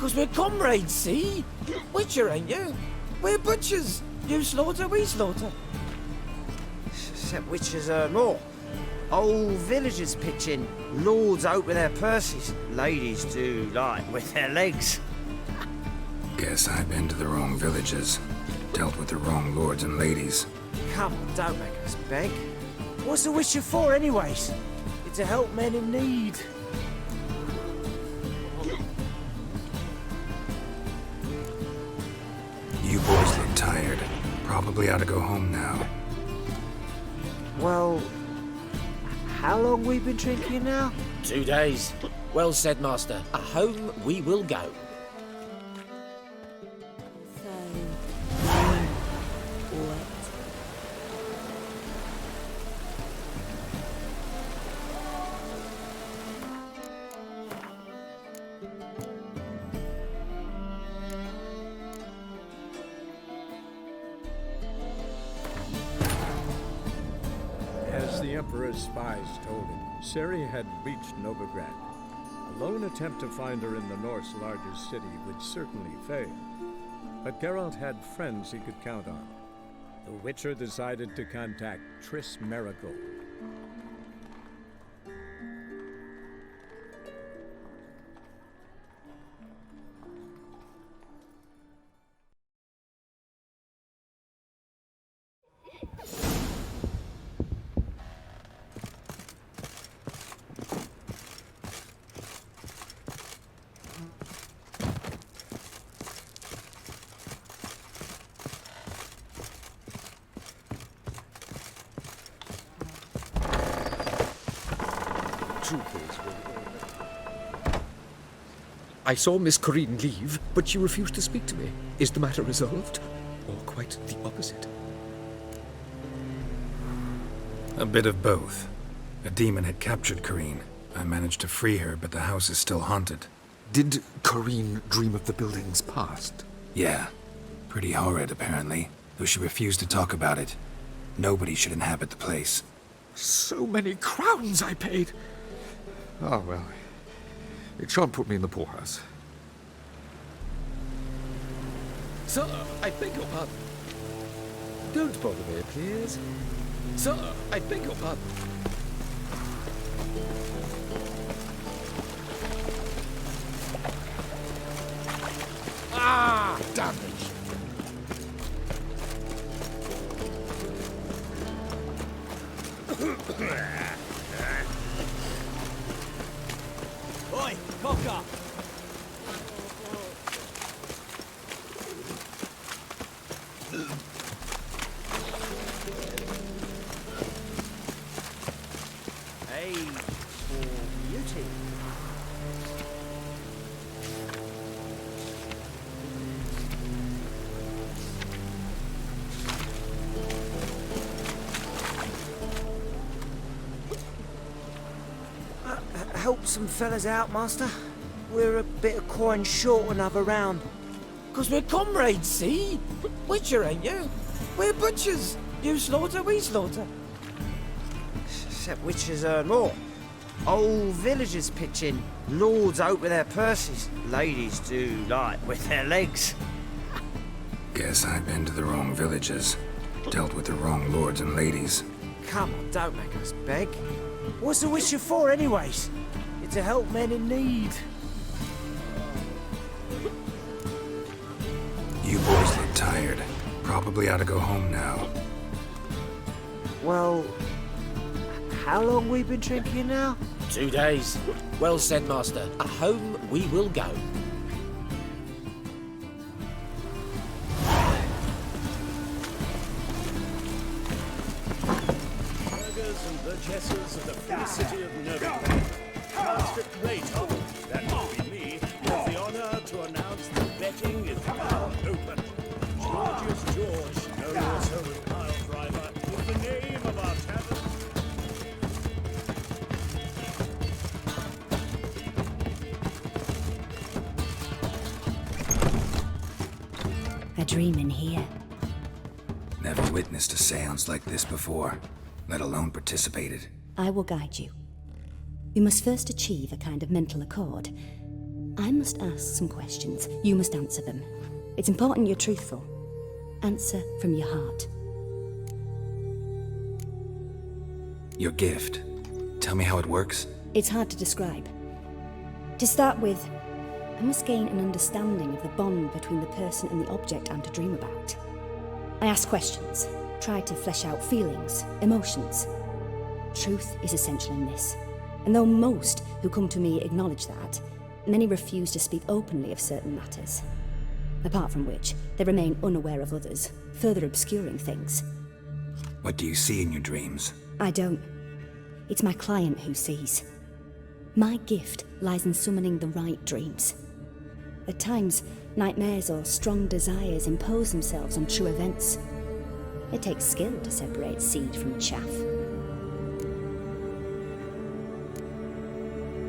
'Cause we're comrades, see? Witcher, ain't you? We're butchers. You slaughter, we slaughter. Except witches earn more. Old villagers pitch in. Lords out with their purses. Ladies do like with their legs. Guess I've been to the wrong villages. Dealt with the wrong lords and ladies. Come on, don't make us beg. What's a witcher for, anyways? It's to help men in need. You boys look tired. Probably ought to go home now. Well, how long we been drinking now? 2 days. Well said, Master. Home we will go. As the Emperor's spies told him, Ciri had reached Novigrad. A lone attempt to find her in the North's largest city would certainly fail. But Geralt had friends he could count on. The Witcher decided to contact Triss Merigold. I saw Miss Corinne leave, but she refused to speak to me. Is the matter resolved? Or quite the opposite? A bit of both. A demon had captured Corinne. I managed to free her, but the house is still haunted. Did Corinne dream of the building's past? Yeah. Pretty horrid, apparently, though she refused to talk about it. Nobody should inhabit the place. So many crowns I paid! Oh, well. It shan't put me in the poorhouse. Sir, I beg your pardon. Don't bother me, please. Sir, I beg your pardon. Ah, damn it! Oi, cock up! Hey, for beauty. help some fellas out, Master? We're a bit of coin short another round. 'Cause we're comrades, see? Witcher, ain't you? We're butchers. You slaughter, we slaughter. Except witches earn more. Old villagers pitch in. Lords out with their purses. Ladies do like with their legs. Guess I've been to the wrong villages. Dealt with the wrong lords and ladies. Come on, don't make us beg. What's a witcher for, anyways? It's to help men in need. You boys look tired. Probably ought to go home now. Well, how long we been drinking now? 2 days. Well said, Master. Home we will go. Burghers and burgesses of the free city of Novigrad, cast at great honor, that would be me, have the honor to announce that betting is now open. Georgius George, known also as Pile Driver, is the name of our tavern. A dream in here. Never witnessed a seance like this before, let alone participated. I will guide you. We must first achieve a kind of mental accord. I must ask some questions. You must answer them. It's important you're truthful. Answer from your heart. Your gift. Tell me how it works. It's hard to describe. To start with, I must gain an understanding of the bond between the person and the object I'm to dream about. I ask questions, try to flesh out feelings, emotions. Truth is essential in this, and though most who come to me acknowledge that, many refuse to speak openly of certain matters. Apart from which, they remain unaware of others, further obscuring things. What do you see in your dreams? I don't. It's my client who sees. My gift lies in summoning the right dreams. At times, nightmares or strong desires impose themselves on true events. It takes skill to separate seed from chaff.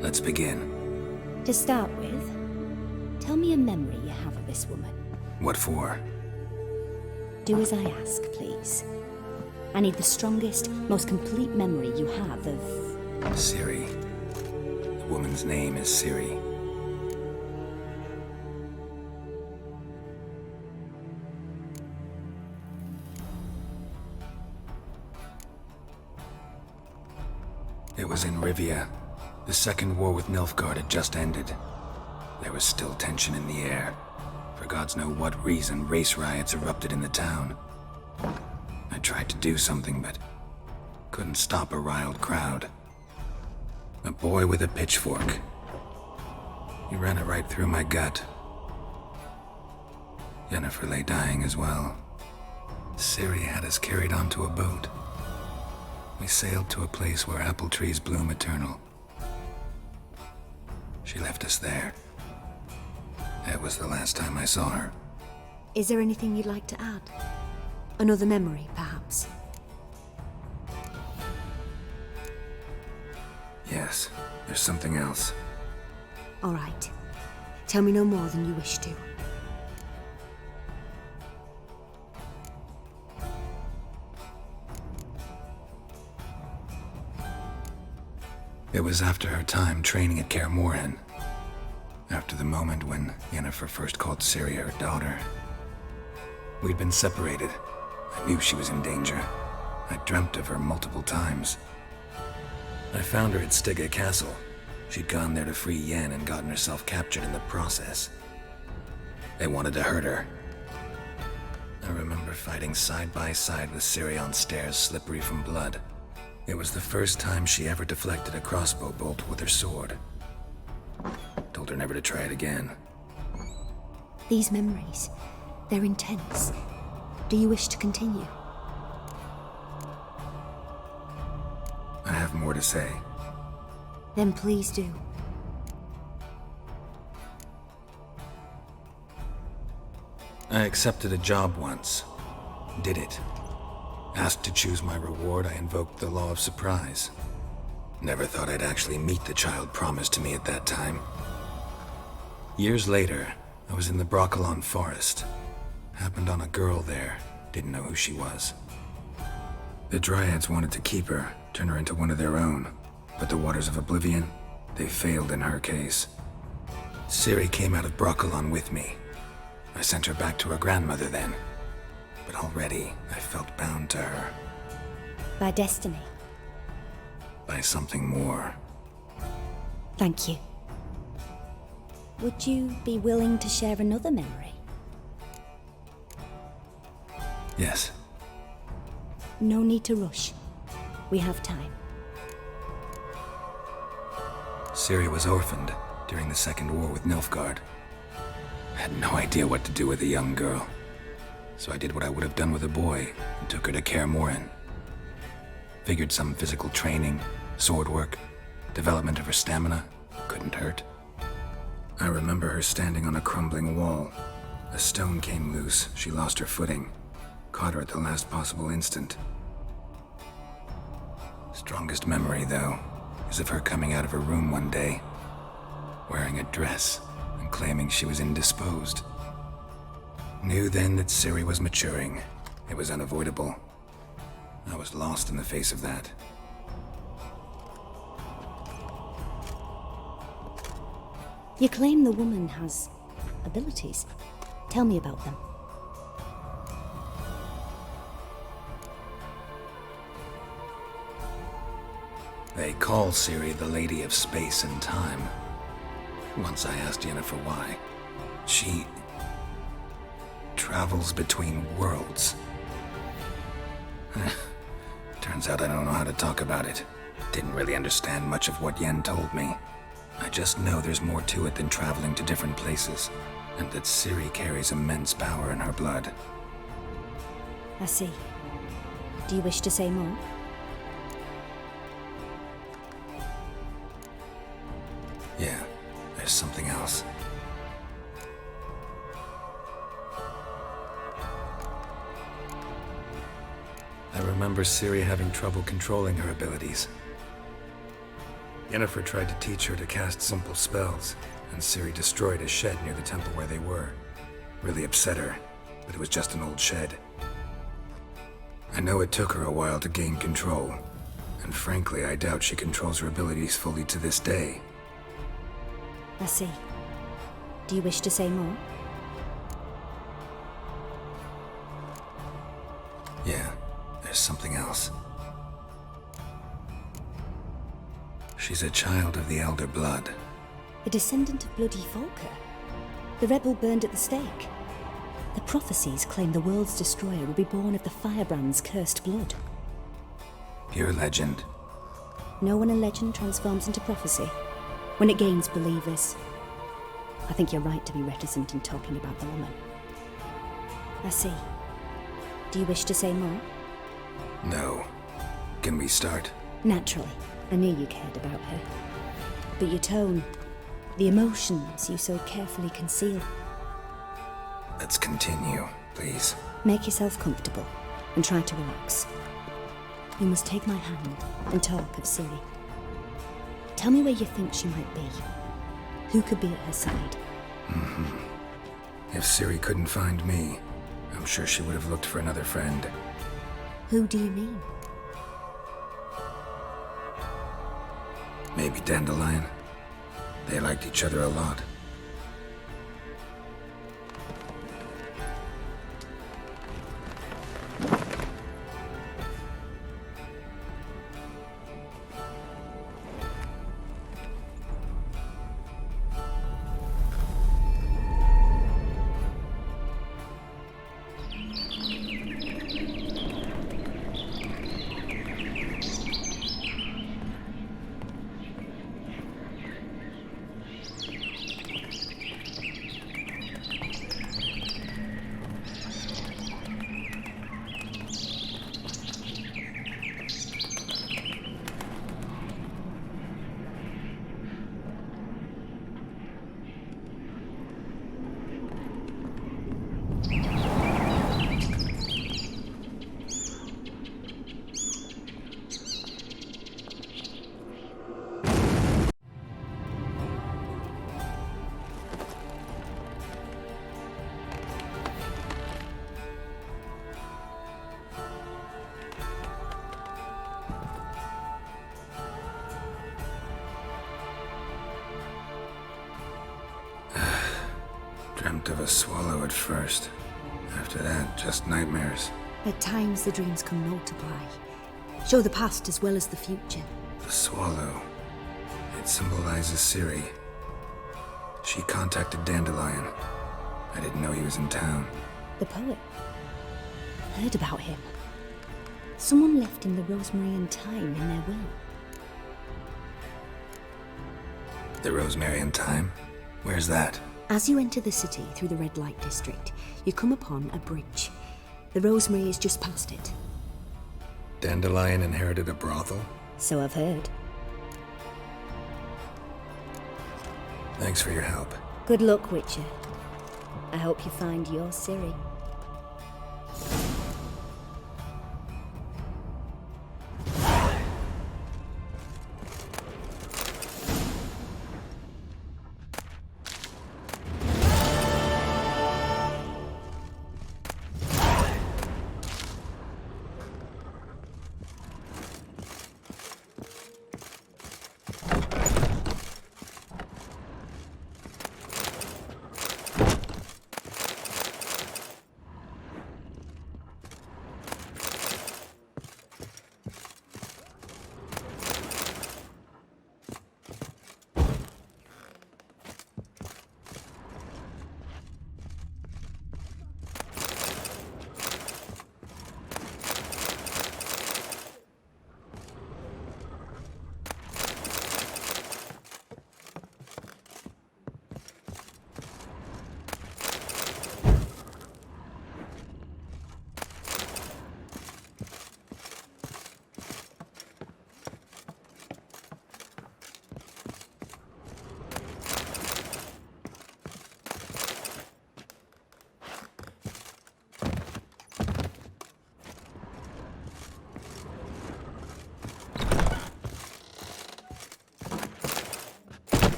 Let's begin. To start with, tell me a memory you have of this woman. What for? Do as I ask, please. I need the strongest, most complete memory you have of... Ciri. The woman's name is Ciri. It was in Rivia. The second war with Nilfgaard had just ended. There was still tension in the air. For gods know what reason, race riots erupted in the town. I tried to do something, but couldn't stop a riled crowd. A boy with a pitchfork. He ran it right through my gut. Yennefer lay dying as well. Ciri had us carried onto a boat. We sailed to a place where apple trees bloom eternal. She left us there. That was the last time I saw her. Is there anything you'd like to add? Another memory, perhaps? Yes, there's something else. All right. Tell me no more than you wish to. It was after her time training at Kaer Morhen. After the moment when Yennefer first called Ciri her daughter. We'd been separated. I knew she was in danger. I dreamt of her multiple times. I found her at Stygga Castle. She'd gone there to free Yen and gotten herself captured in the process. They wanted to hurt her. I remember fighting side by side with Ciri on stairs slippery from blood. It was the first time she ever deflected a crossbow bolt with her sword. Told her never to try it again. These memories, they're intense. Do you wish to continue? I have more to say. Then please do. I accepted a job once. Did it. Asked to choose my reward, I invoked the law of surprise. Never thought I'd actually meet the child promised to me at that time. Years later, I was in the Broccolon forest. Happened on a girl there. Didn't know who she was. The Dryads wanted to keep her, turn her into one of their own. But the Waters of Oblivion, they failed in her case. Ciri came out of Broccolon with me. I sent her back to her grandmother then. But already, I felt bound to her. By destiny. By something more. Thank you. Would you be willing to share another memory? Yes. No need to rush. We have time. Ciri was orphaned during the Second War with Nilfgaard. I had no idea what to do with a young girl. So I did what I would have done with a boy and took her to Kaer Morhen. Figured some physical training, sword work, development of her stamina couldn't hurt. I remember her standing on a crumbling wall. A stone came loose, she lost her footing. Caught her at the last possible instant. Strongest memory, though, is of her coming out of her room one day, wearing a dress and claiming she was indisposed. Knew then that Ciri was maturing. It was unavoidable. I was lost in the face of that. You claim the woman has abilities. Tell me about them. They call Ciri the Lady of Space and Time. Once I asked Yennefer why. She travels between worlds. Turns out I don't know how to talk about it. Didn't really understand much of what Yen told me. I just know there's more to it than traveling to different places, and that Ciri carries immense power in her blood. I see. Do you wish to say more? Yeah, there's something else. I remember Ciri having trouble controlling her abilities. Yennefer tried to teach her to cast simple spells, and Ciri destroyed a shed near the temple where they were. Really upset her, but it was just an old shed. I know it took her a while to gain control, and frankly, I doubt she controls her abilities fully to this day. I see. Do you wish to say more? Yeah, there's something else. She's a child of the Elder Blood. A descendant of bloody Volker. The rebel burned at the stake. The prophecies claim the world's destroyer will be born of the Firebrand's cursed blood. Pure legend. Know when a legend transforms into prophecy? When it gains believers. I think you're right to be reticent in talking about the woman. I see. Do you wish to say more? No. Can we start? Naturally. I knew you cared about her. But your tone, the emotions you so carefully conceal. Let's continue, please. Make yourself comfortable and try to relax. You must take my hand and talk of Ciri. Tell me where you think she might be. Who could be at her side? If Ciri couldn't find me, I'm sure she would have looked for another friend. Who do you mean? Maybe Dandelion. They liked each other a lot. dreamt of a swallow at first. After that, just nightmares. At times, the dreams can multiply. Show the past as well as the future. The swallow. It symbolizes Ciri. She contacted Dandelion. I didn't know he was in town. The poet. Heard about him. Someone left him the rosemary and thyme in their will. The Rosemary and Thyme? Where's that? As you enter the city through the red light district, you come upon a bridge. The rosemary is just past it. Dandelion inherited a brothel? So I've heard. Thanks for your help. Good luck, Witcher. I hope you find your Ciri.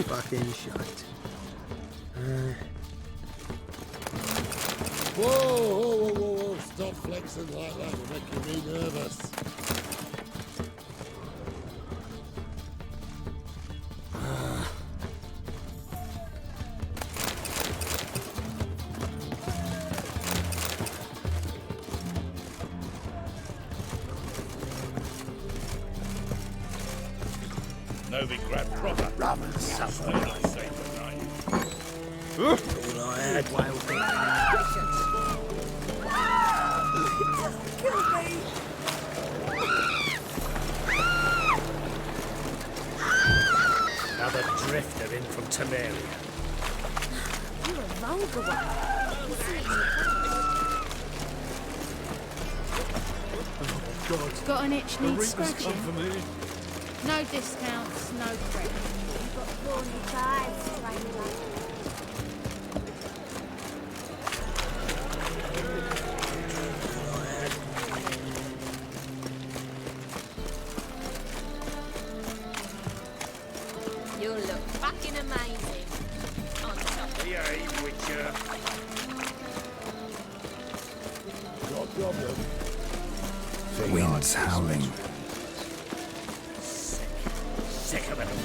Fucking shite. Whoa! Stop flexing like that, you're making me nervous. Novigrad proper. Rather suffer. All I had. Kill me! Another drifter in from Temeria. You're a vulgar one. You see it in the God. Got an itch needs The reapers scratching? come for me. No discounts, no credit. You've got thorny thighs, right? You look fucking amazing. On top of Yay, Witcher. Got a problem? Wind's howling. Sick of it all.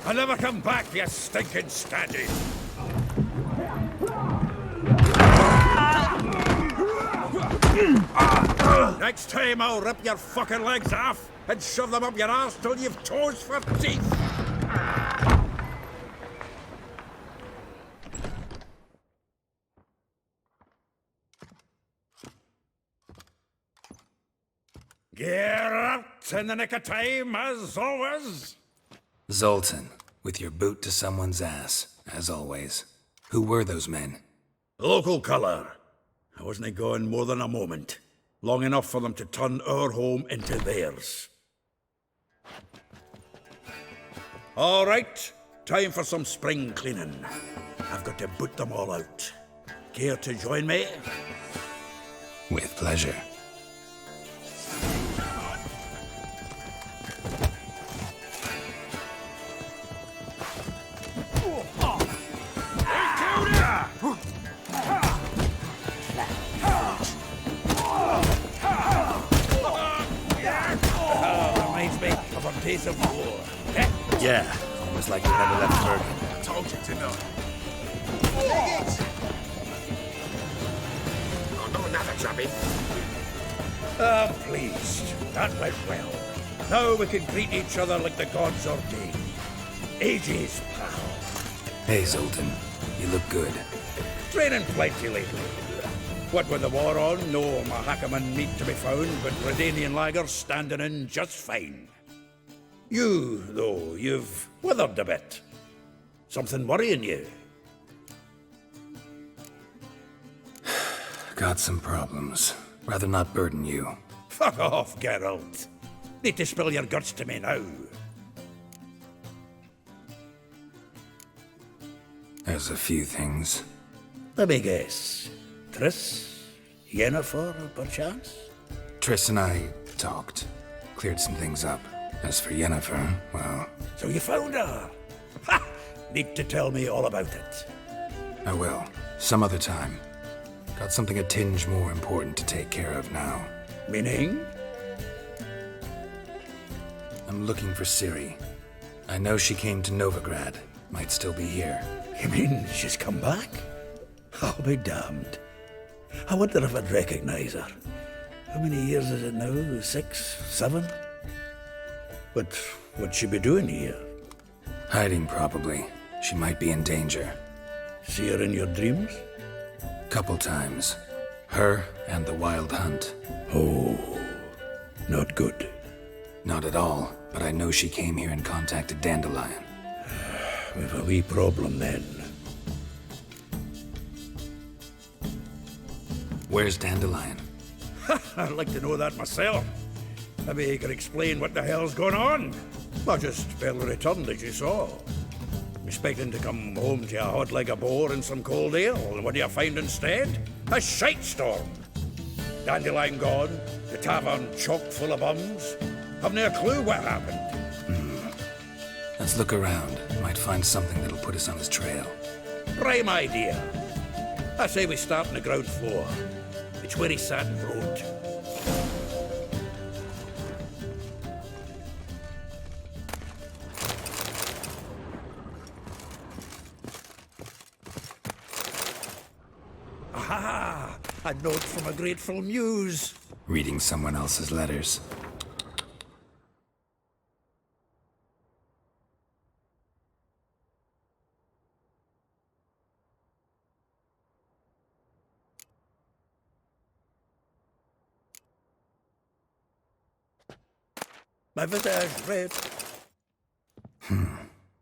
I'll never come back, you stinking staggy. Next time I'll rip your fucking legs off and shove them up your arse till you've toes for teeth. Get out in the nick of time, as always. Zoltan, with your boot to someone's ass, as always. Who were those men? Local colour. I wasn't going more than a moment. Long enough for them to turn our home into theirs. All right, time for some spring cleaning. I've got to boot them all out. Care to join me? With pleasure. Reminds me of a piece of war. Yeah, almost like you never left Bergen. Told you to know. Oh, not another chubby. I'm pleased. That went well. Now we can greet each other like the gods ordained. Ages, pal. Hey, Zoltan. You look good. Training plenty lately. What with the war on, no Mahakaman meat to be found, but Redanian lagers standing in just fine. You, though, you've withered a bit. Something worrying you? Got some problems. Rather not burden you. Fuck off, Geralt. Need to spill your guts to me now. There's a few things. Let me guess. Triss? Yennefer, perchance? Triss and I talked. Cleared some things up. As for Yennefer, well... So you found her? Ha! Need to tell me all about it. I will. Some other time. Got something a tinge more important to take care of now. Meaning? I'm looking for Ciri. I know she came to Novigrad. Might still be here. You mean she's come back? I'll be damned. I wonder if I'd recognize her. How many years is it now? 6? 7? But what'd she be doing here? Hiding, probably. She might be in danger. See her in your dreams? Couple times. Her and the Wild Hunt. Oh, not good. Not at all, but I know she came here and contacted Dandelion. We've a wee problem then. Where's Dandelion? I'd like to know that myself. Maybe he could explain what the hell's going on. I just barely returned, as you saw. Expecting to come home to a hot like a boar and some cold ale, and what do you find instead? A shite storm. Dandelion gone, the tavern chock full of bums. Haven't a clue what happened. Let's look around. Might find something that'll put us on his trail. Prime idea. I say we start on the ground floor. It's where he sat and wrote. Aha! A note from a grateful muse. Reading someone else's letters. My visage read.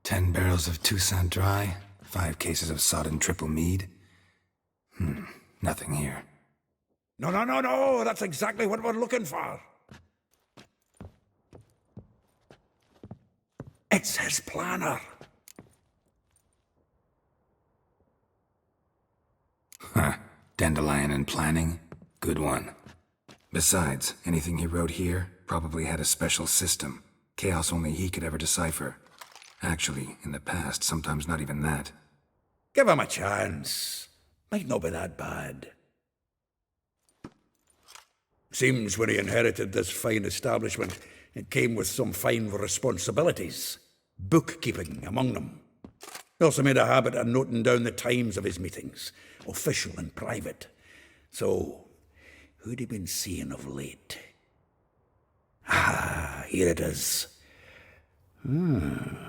10 barrels of Toussaint Dry, 5 cases of sodden triple mead. Nothing here. No, that's exactly what we're looking for. It's his planner. Huh. Dandelion and planning? Good one. Besides, anything he wrote here probably had a special system. Chaos only he could ever decipher. Actually, in the past, sometimes not even that. Give him a chance. Might not be that bad. Seems when he inherited this fine establishment, it came with some fine responsibilities. Bookkeeping among them. He also made a habit of noting down the times of his meetings, official and private. So, who'd he been seeing of late? Ah, here it is. Seems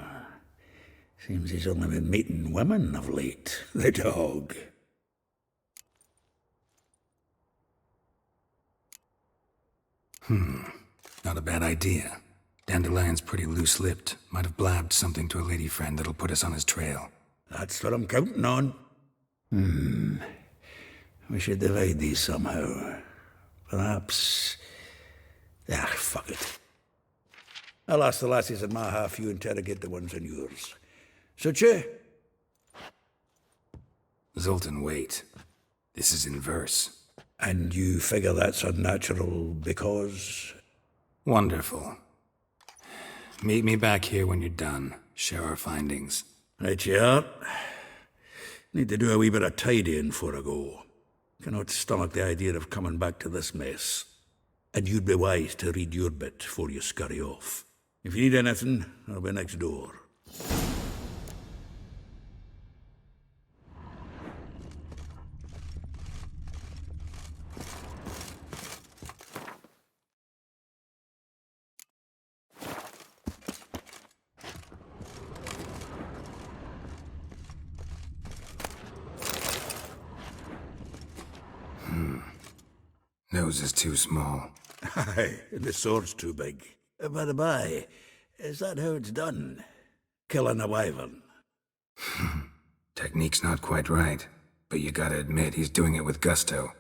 he's only been meeting women of late, the dog. Not a bad idea. Dandelion's pretty loose-lipped. Might have blabbed something to a lady friend that'll put us on his trail. That's what I'm counting on. We should divide these somehow. Perhaps... fuck it. I'll ask the lassies in my half, you interrogate the ones in yours. Suit you? Zoltan, wait. This is in verse. And you figure that's unnatural because? Wonderful. Meet me back here when you're done. Share our findings. Right you are. Need to do a wee bit of tidying before I go. Cannot stomach the idea of coming back to this mess. And you'd be wise to read your bit before you scurry off. If you need anything, I'll be next door. Nose is too small. Aye, the sword's too big. By the by, is that how it's done? Killing a wyvern? Technique's not quite right, but you gotta admit he's doing it with gusto.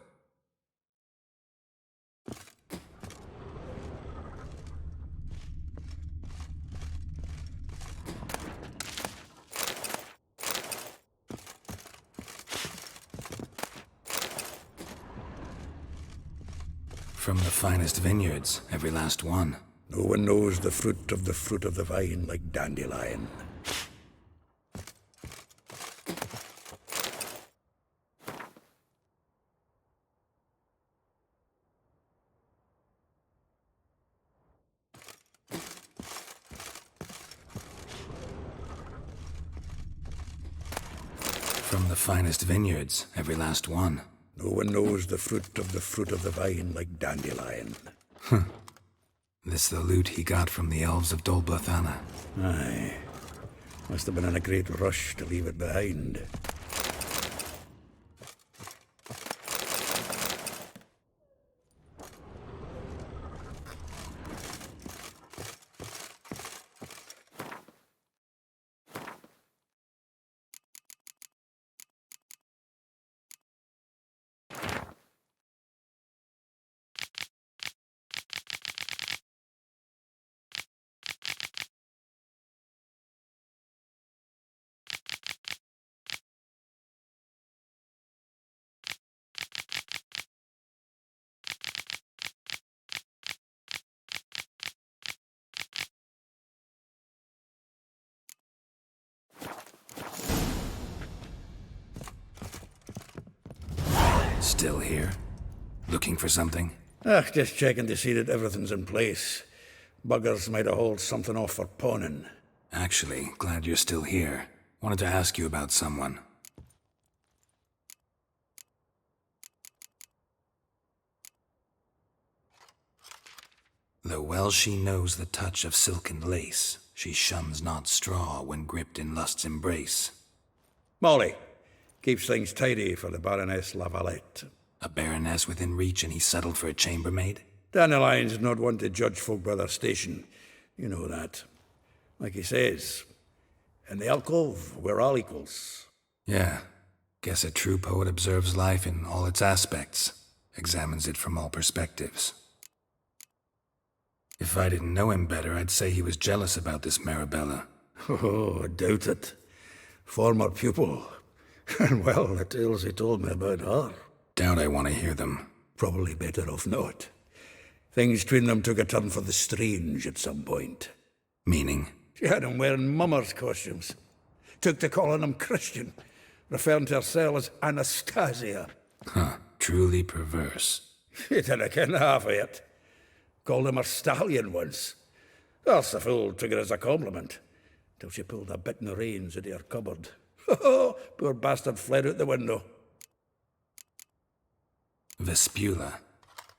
From the finest vineyards, every last one. No one knows the fruit of the vine like dandelion. From the finest vineyards, every last one. No one knows the fruit of the vine like dandelion. This the loot he got from the elves of Dol Blathanna. Aye. Must have been in a great rush to leave it behind. Still here? Looking for something? Just checking to see that everything's in place. Buggers might have hauled something off for pawning. Actually, glad you're still here. Wanted to ask you about someone. Though well she knows the touch of silken lace, she shuns not straw when gripped in lust's embrace. Molly, keeps things tidy for the Baroness Lavalette. A baroness within reach and he settled for a chambermaid? Dandelion's not one to judge folk by their station. You know that. Like he says, in the alcove, we're all equals. Yeah. Guess a true poet observes life in all its aspects, examines it from all perspectives. If I didn't know him better, I'd say he was jealous about this Marabella. Oh, I doubt it. Former pupil. And well, the tales he told me about her. Doubt I want to hear them. Probably better off not. Things between them took a turn for the strange at some point. Meaning? She had him wearing mummers' costumes. Took to calling him Christian, referring to herself as Anastasia. Huh, truly perverse. He didn't ken half of it. Called him her stallion once. Else the fool took it as a compliment, till she pulled a bit in the reins out of her cupboard. Oh, poor bastard fled out the window. Vespula.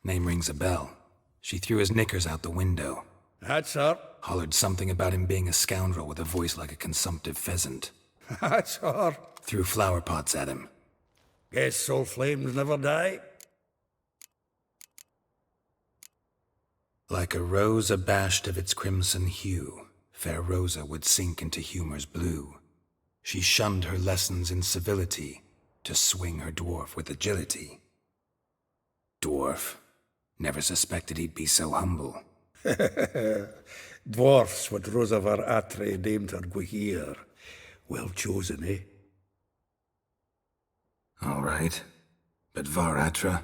Name rings a bell. She threw his knickers out the window. That's her. Hollered something about him being a scoundrel with a voice like a consumptive pheasant. That's her. Threw flower pots at him. Guess soul flames never die. Like a rose abashed of its crimson hue, fair Rosa would sink into humor's blue. She shunned her lessons in civility to swing her dwarf with agility. Dwarf. Never suspected he'd be so humble. Dwarfs what Rosavar Atre named her Gwahir. Well chosen, eh? All right. But Varatra?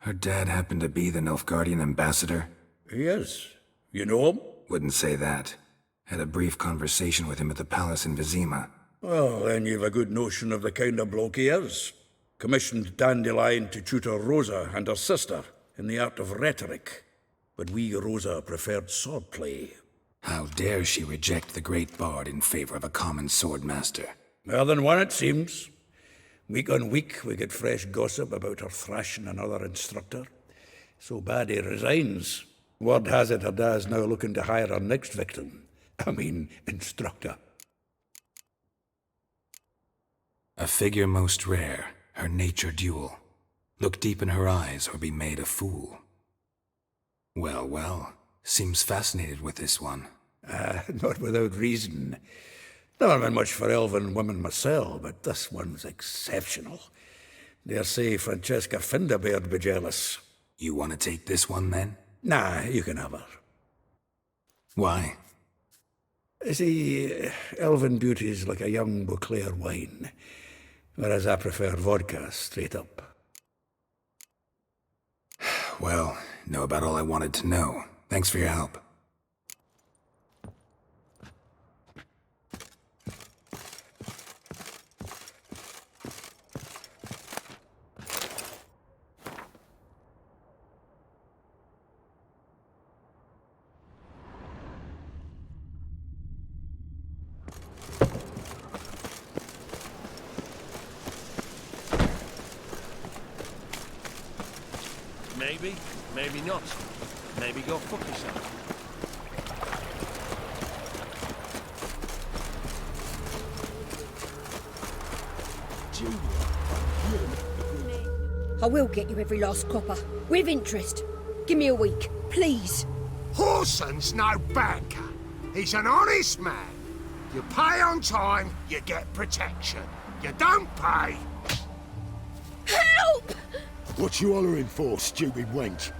Her dad happened to be the Nilfgaardian ambassador? Yes. You know him? Wouldn't say that. Had a brief conversation with him at the palace in Vizima. Well, then you've a good notion of the kind of bloke he is. Commissioned Dandelion to tutor Rosa and her sister in the art of rhetoric. But we Rosa preferred swordplay. How dare she reject the great bard in favor of a common swordmaster? More than one, it seems. Week on week, we get fresh gossip about her thrashing another instructor. So bad he resigns. Word has it her dad's now looking to hire her next victim. Instructor. A figure most rare, her nature dual. Look deep in her eyes or be made a fool. Well, well, seems fascinated with this one. Not without reason. Never been much for elven women myself, but this one's exceptional. Dare say Francesca Finderbeard be jealous. You want to take this one, then? Nah, you can have her. Why? See, elven beauty's like a young Beauclair wine, whereas I prefer vodka straight up. Well, know about all I wanted to know. Thanks for your help. Maybe, maybe not. Maybe go fuck yourself. I will get you every last copper, with interest. Give me a week, please. Horson's no banker. He's an honest man. You pay on time, you get protection. You don't pay... Help! What you hollering for, stupid wench?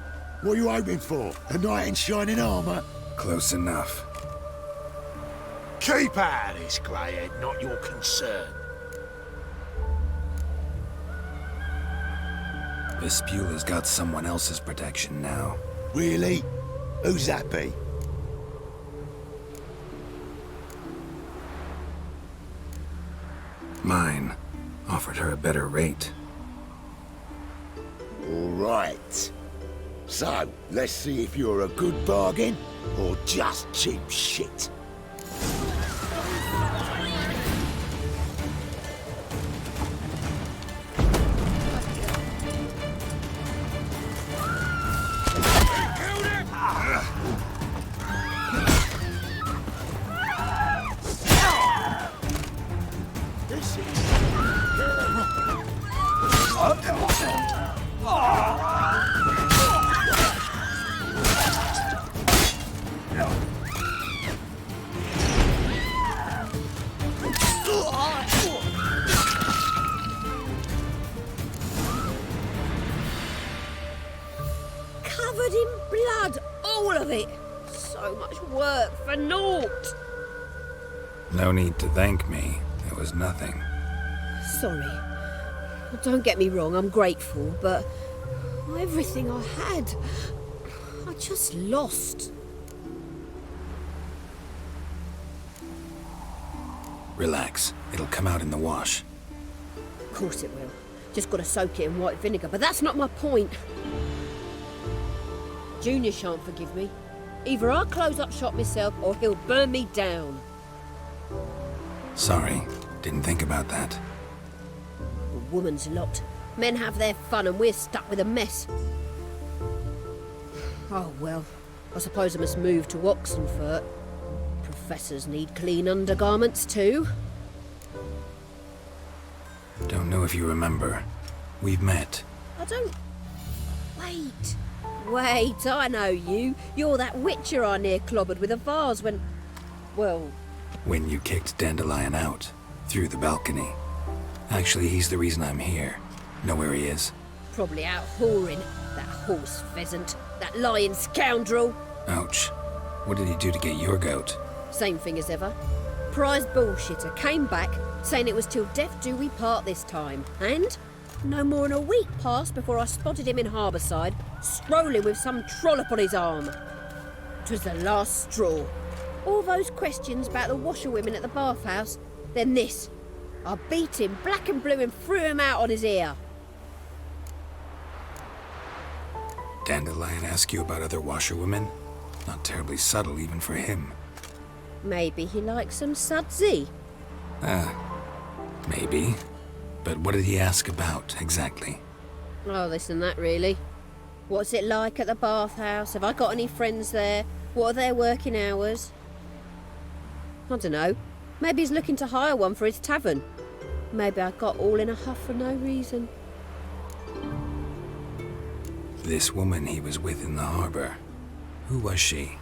What are you hoping for? A knight in shining armour? Close enough. Keep out of this, Greyhead, not your concern. Vespula's got someone else's protection now. Really? Who's that be? Mine. Offered her a better rate. All right. So, let's see if you're a good bargain or just cheap shit. Covered in blood, all of it. So much work for naught. No need to thank me. It was nothing. Sorry. Don't get me wrong, I'm grateful, but everything I had, I just lost. Relax. It'll come out in the wash. Of course it will. Just gotta soak it in white vinegar, but that's not my point. Junior shan't forgive me. Either I'll close up shop myself or he'll burn me down. Sorry. Didn't think about that. A woman's lot. Men have their fun and we're stuck with a mess. Oh well, I suppose I must move to Oxenfurt. Professors need clean undergarments too. Don't know if you remember. We've met. I don't... Wait, I know you. You're that witcher I near clobbered with a vase when... Well... When you kicked Dandelion out. Through the balcony. Actually, he's the reason I'm here. Know where he is? Probably out whoring. That horse pheasant. That lying scoundrel. Ouch. What did he do to get your goat? Same thing as ever. Prize bullshitter came back saying it was till death do we part this time. And no more than a week passed before I spotted him in Harbourside, strolling with some trollop on his arm. 'Twas the last straw. All those questions about the washerwomen at the bathhouse, then this. I beat him black and blue and threw him out on his ear. Dandelion ask you about other washerwomen? Not terribly subtle even for him. Maybe he likes some sudsy. Maybe. But what did he ask about, exactly? Oh, this and that, really. What's it like at the bathhouse? Have I got any friends there? What are their working hours? I don't know. Maybe he's looking to hire one for his tavern. Maybe I got all in a huff for no reason. This woman he was with in the harbour. Who was she?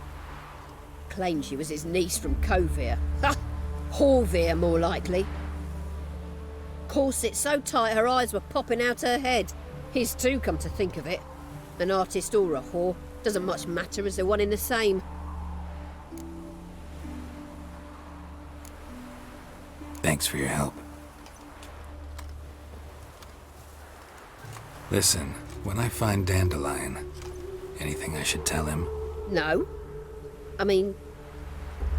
Claimed she was his niece from Covere. Ha! Horvere, more likely. Corset so tight her eyes were popping out her head. His too, come to think of it. An artist or a whore. Doesn't much matter as they're one in the same. Thanks for your help. Listen, when I find Dandelion, anything I should tell him? No. I mean,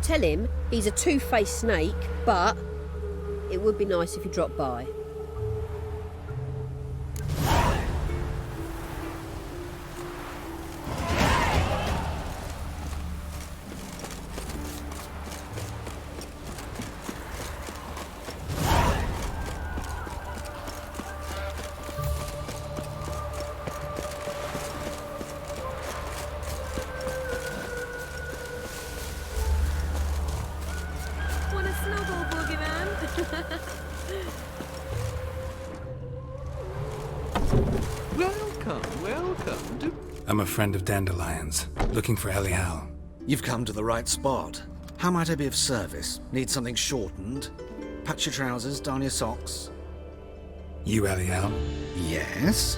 tell him he's a two-faced snake, but it would be nice if he dropped by. Welcome to... I'm a friend of Dandelion's, looking for Elial. You've come to the right spot. How might I be of service? Need something shortened? Patch your trousers, darn your socks. You Elial? Yes.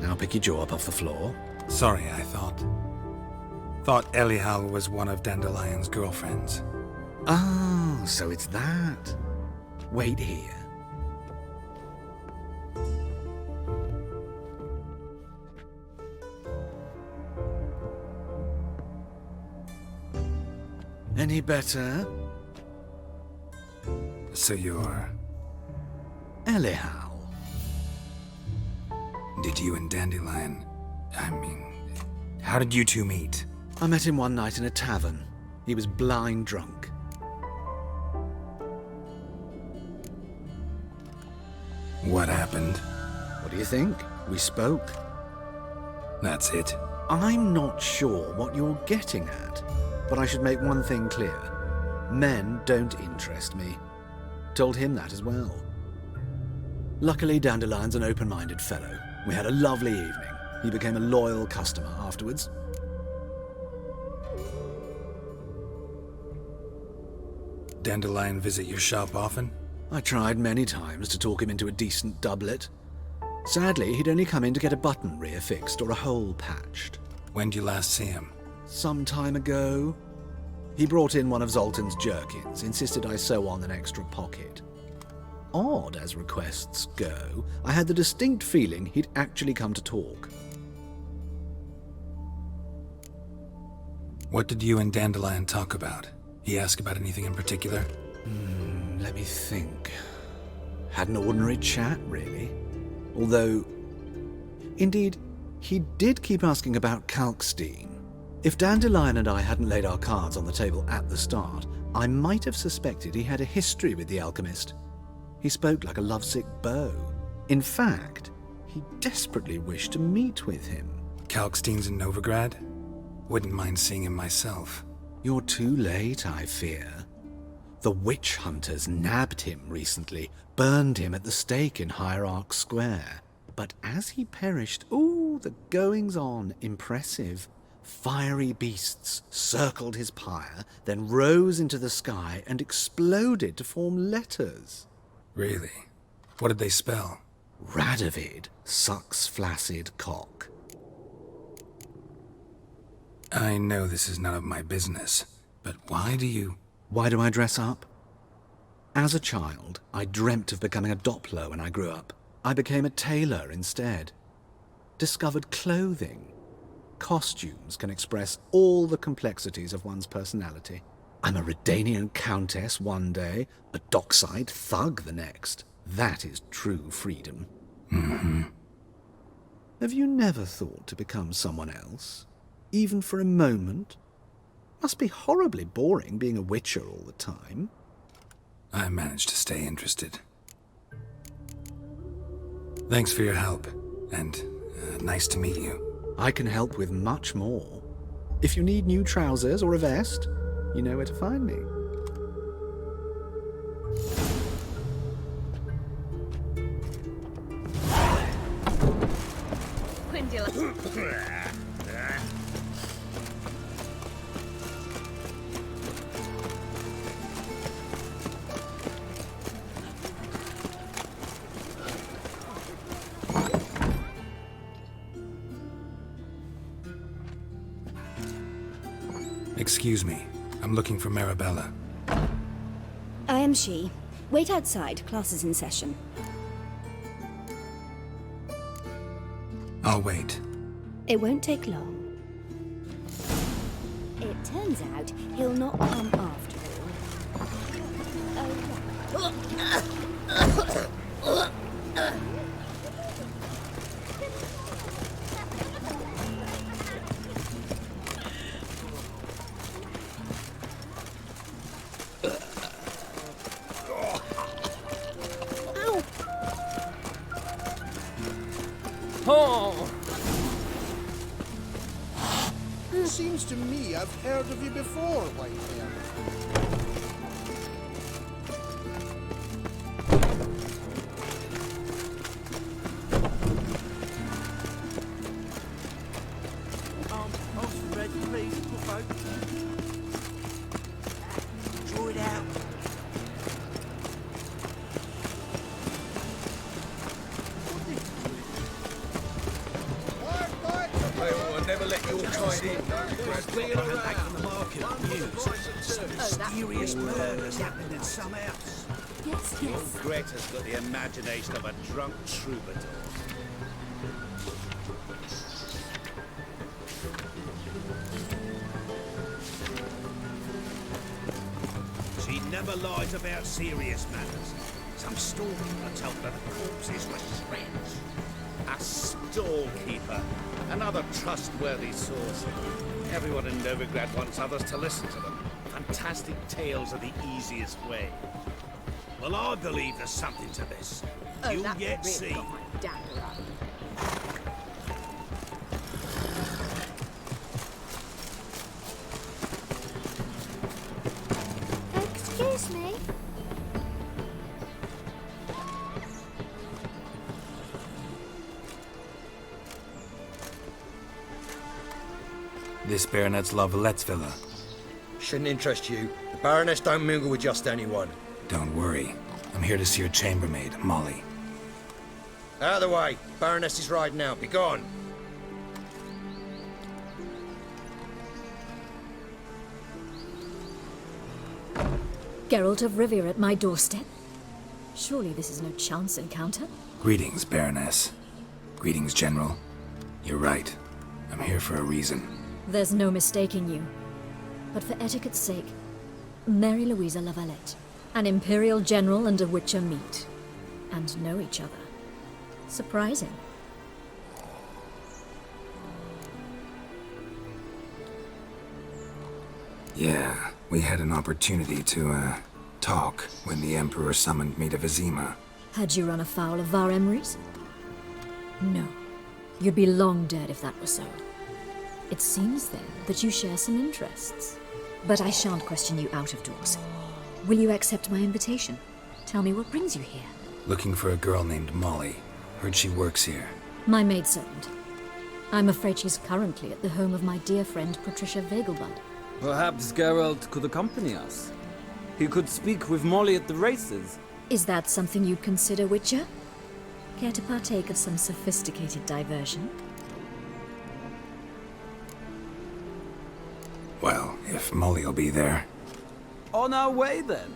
Now pick your jaw up off the floor. Sorry, I thought Elial was one of Dandelion's girlfriends. Ah, so it's that. Wait here. Any better? So you're... Elial. Did you and Dandelion... how did you two meet? I met him one night in a tavern. He was blind drunk. What happened? What do you think? We spoke. That's it? I'm not sure what you're getting at, but I should make one thing clear. Men don't interest me. Told him that as well. Luckily, Dandelion's an open-minded fellow. We had a lovely evening. He became a loyal customer afterwards. Dandelion visit your shop often? I tried many times to talk him into a decent doublet. Sadly, he'd only come in to get a button reaffixed or a hole patched. When did you last see him? Some time ago. He brought in one of Zoltan's jerkins, insisted I sew on an extra pocket. Odd as requests go, I had the distinct feeling he'd actually come to talk. What did you and Dandelion talk about? He asked about anything in particular? Let me think. Had an ordinary chat, really. Although, indeed, he did keep asking about Kalkstein. If Dandelion and I hadn't laid our cards on the table at the start, I might have suspected he had a history with the alchemist. He spoke like a lovesick beau. In fact, he desperately wished to meet with him. Kalkstein's in Novigrad? Wouldn't mind seeing him myself. You're too late, I fear. The witch hunters nabbed him recently, burned him at the stake in Hierarch Square. But as he perished, the goings-on, impressive. Fiery beasts circled his pyre, then rose into the sky and exploded to form letters. Really? What did they spell? Radovid sucks flaccid cock. I know this is none of my business, but why do you... Why do I dress up? As a child, I dreamt of becoming a Doppler when I grew up. I became a tailor instead. Discovered clothing. Costumes can express all the complexities of one's personality. I'm a Redanian countess one day, a dockside thug the next. That is true freedom. Mm-hmm. Have you never thought to become someone else? Even for a moment? Must be horribly boring being a witcher all the time. I managed to stay interested. Thanks for your help, and nice to meet you. I can help with much more. If you need new trousers or a vest, you know where to find me. Excuse me. I'm looking for Marabella. I am she. Wait outside. Class is in session. I'll wait. It won't take long. It turns out he'll not come after all. Seems to me I've heard of you before, Whitehair. Red, please, folk. Draw it out. I'll never let your kind in. Back from the market. News. Mysterious murders happened in some house. Yes, The old Greta's got the imagination of a drunk troubadour. She never lies about serious matters. Some storekeeper told her the corpses were shreds. A storekeeper. Another trustworthy source. Everyone in Novigrad wants others to listen to them. Fantastic tales are the easiest way. Well, I believe there's something to this. You'll yet see. Excuse me. This Baronet's La Vallette's villa. Shouldn't interest you. The Baroness don't mingle with just anyone. Don't worry. I'm here to see her chambermaid, Molly. Out of the way. Baroness is riding out. Be gone. Geralt of Rivia at my doorstep? Surely this is no chance encounter? Greetings, Baroness. Greetings, General. You're right. I'm here for a reason. There's no mistaking you. But for etiquette's sake, Mary Louisa La Valette, an Imperial General and a Witcher meet, and know each other. Surprising. Yeah, we had an opportunity to, talk when the Emperor summoned me to Vizima. Had you run afoul of Var Emrys? No. You'd be long dead if that were so. It seems, then, that you share some interests. But I shan't question you out of doors. Will you accept my invitation? Tell me what brings you here. Looking for a girl named Molly. Heard she works here. My maidservant. I'm afraid she's currently at the home of my dear friend Patricia Vegelbud. Perhaps Geralt could accompany us. He could speak with Molly at the races. Is that something you'd consider, Witcher? Care to partake of some sophisticated diversion? if Molly'll be there. On our way, then.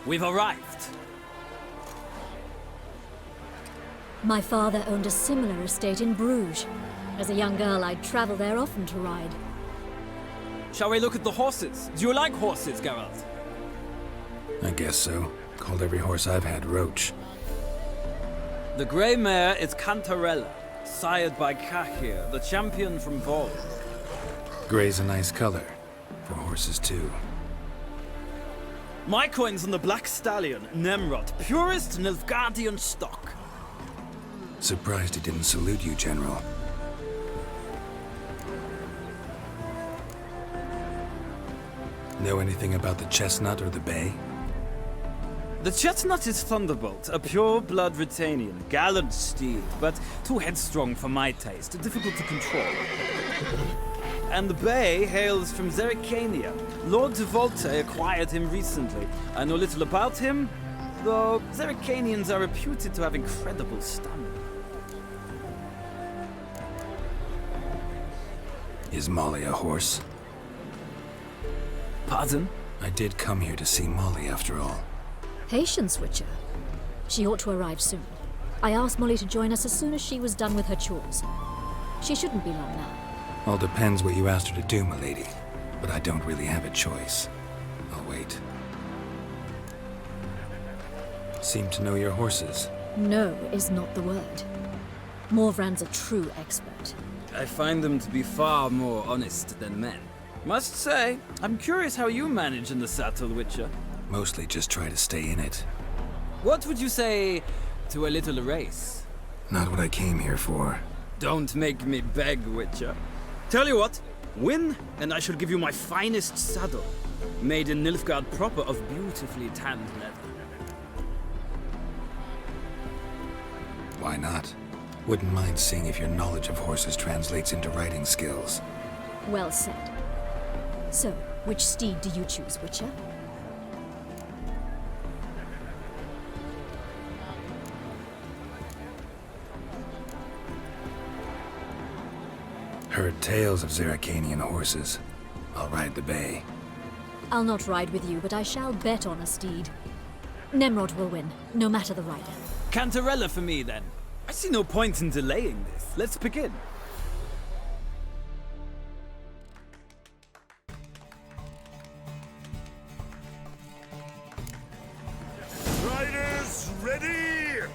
We've arrived. My father owned a similar estate in Bruges. As a young girl, I'd travel there often to ride. Shall we look at the horses? Do you like horses, Geralt? I guess so. Called every horse I've had Roach. The grey mare is Cantarella, sired by Cahir, the champion from Vol. Grey's a nice color. For horses, too. My coin's on the Black Stallion, Nemrod, purest Nilfgaardian stock. Surprised he didn't salute you, General. Know anything about the chestnut or the bay? The chestnut is Thunderbolt, a pure-blood Britannian, gallant steed, but too headstrong for my taste, difficult to control. And the bay hails from Zerrikania. Lord de Volte acquired him recently. I know little about him, though Zerrikanians are reputed to have incredible stamina. Is Molly a horse? Pardon? I did come here to see Molly, after all. Patience, Witcher. She ought to arrive soon. I asked Molly to join us as soon as she was done with her chores. She shouldn't be long now. All depends what you asked her to do, milady. But I don't really have a choice. I'll wait. Seem to know your horses. No is not the word. Morvran's a true expert. I find them to be far more honest than men. Must say, I'm curious how you manage in the saddle, Witcher. Mostly just try to stay in it. What would you say to a little race? Not what I came here for. Don't make me beg, Witcher. Tell you what, win, and I shall give you my finest saddle, made in Nilfgaard proper of beautifully tanned leather. Why not? Wouldn't mind seeing if your knowledge of horses translates into riding skills. Well said. So, which steed do you choose, Witcher? Heard tales of Zerrikanian horses. I'll ride the bay. I'll not ride with you, but I shall bet on a steed. Nemrod will win, no matter the rider. Cantarella for me, then. I see no point in delaying this. Let's begin. Riders, ready!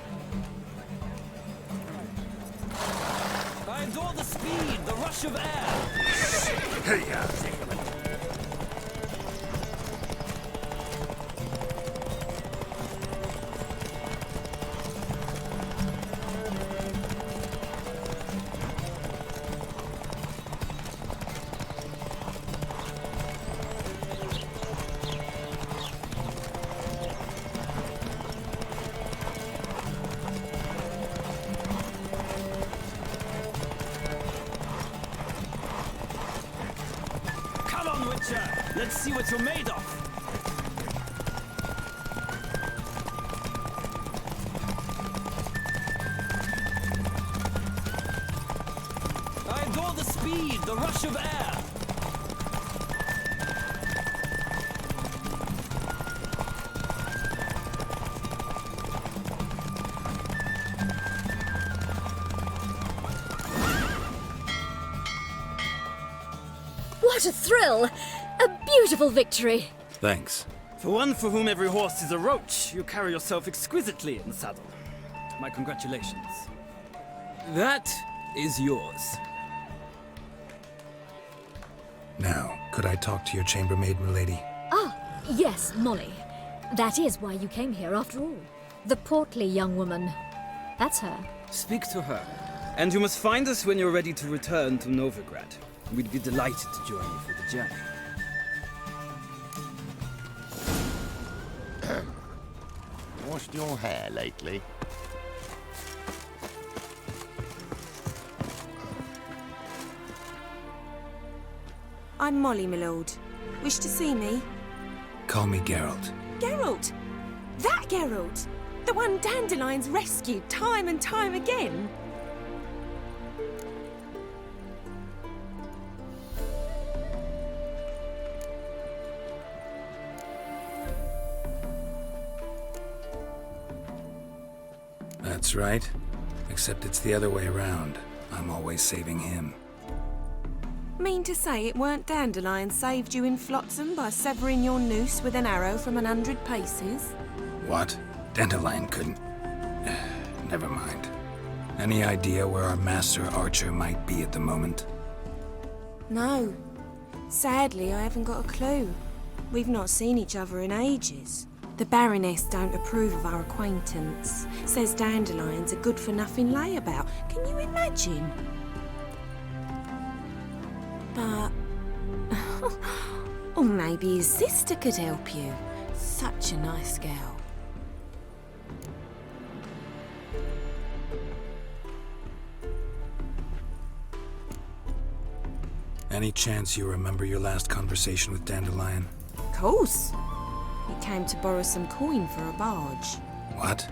I adore the speed, the rush of air. Hey, Let's see what you're made of. I adore the speed, the rush of air. What a thrill! A beautiful victory! Thanks. For one for whom every horse is a roach, you carry yourself exquisitely in the saddle. My congratulations. That is yours. Now, could I talk to your chambermaid, milady? Ah, yes, Molly. That is why you came here after all. The portly young woman. That's her. Speak to her. And you must find us when you're ready to return to Novigrad. We'd be delighted to join you for the journey. Washed your hair lately? I'm Molly, my lord. Wish to see me? Call me Geralt. Geralt! That Geralt! The one Dandelion's rescued time and time again! That's right. Except it's the other way around. I'm always saving him. Mean to say it weren't Dandelion saved you in Flotsam by severing your noose with an arrow from 100 paces? What? Dandelion couldn't... Never mind. Any idea where our master archer might be at the moment? No. Sadly, I haven't got a clue. We've not seen each other in ages. The Baroness don't approve of our acquaintance. Says Dandelion's a good-for-nothing layabout. Can you imagine? But... or maybe his sister could help you. Such a nice girl. Any chance you remember your last conversation with Dandelion? Of course. He came to borrow some coin for a barge. What?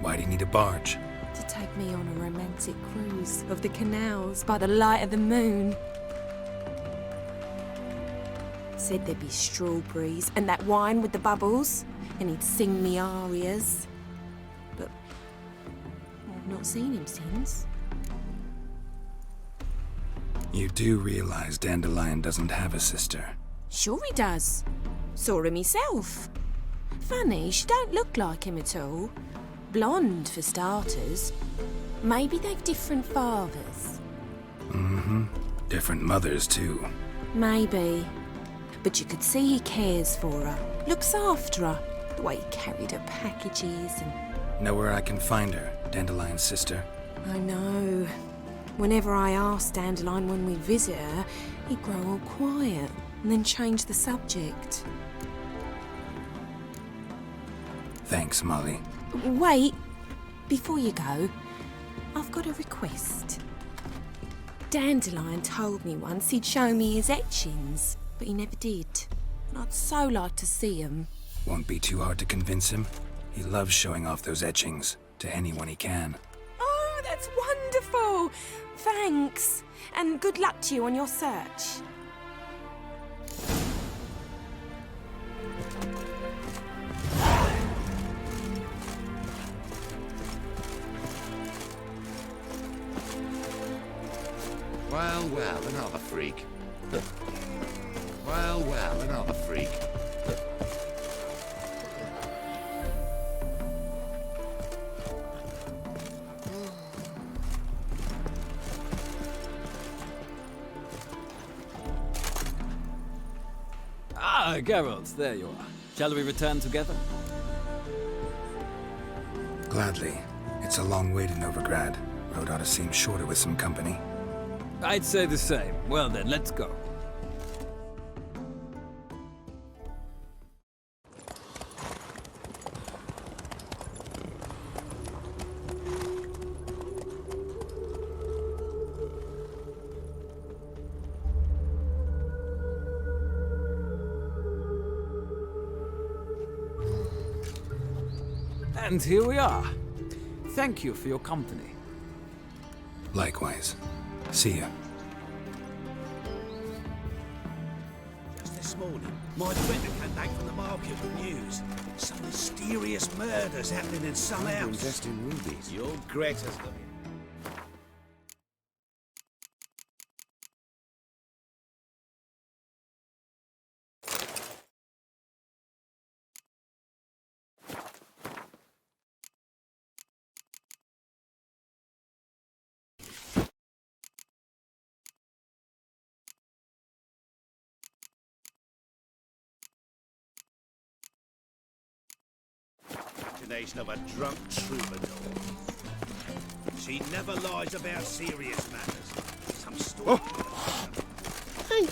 Why do you need a barge? To take me on a romantic cruise of the canals by the light of the moon. Said there'd be strawberries and that wine with the bubbles, and he'd sing me arias. But I've not seen him since. You do realize Dandelion doesn't have a sister. Sure he does. Saw him myself. Funny, she don't look like him at all. Blonde, for starters. Maybe they've different fathers. Mm-hmm. Different mothers, too. Maybe. But you could see he cares for her. Looks after her. The way he carried her packages and... Know where I can find her, Dandelion's sister? I know. Whenever I ask Dandelion when we visit her, he'd grow all quiet and then change the subject. Thanks, Molly. Wait, before you go, I've got a request. Dandelion told me once he'd show me his etchings, but he never did. And I'd so like to see them. Won't be too hard to convince him. He loves showing off those etchings to anyone he can. Oh, that's wonderful! Thanks, and good luck to you on your search. Well, well, another freak. Well, well, another freak. Ah, Geralt, there you are. Shall we return together? Gladly. It's a long way to Novigrad. Road ought to seem shorter with some company. I'd say the same. Well then, let's go. And here we are. Thank you for your company. Likewise. See ya. Just this morning, my friend came back from the market with news. Some mysterious murders happening in some house. Invest in rubies. Your Greta's looking. imagination of a drunk troubadour. She never lies about serious matters. Some story. Hey.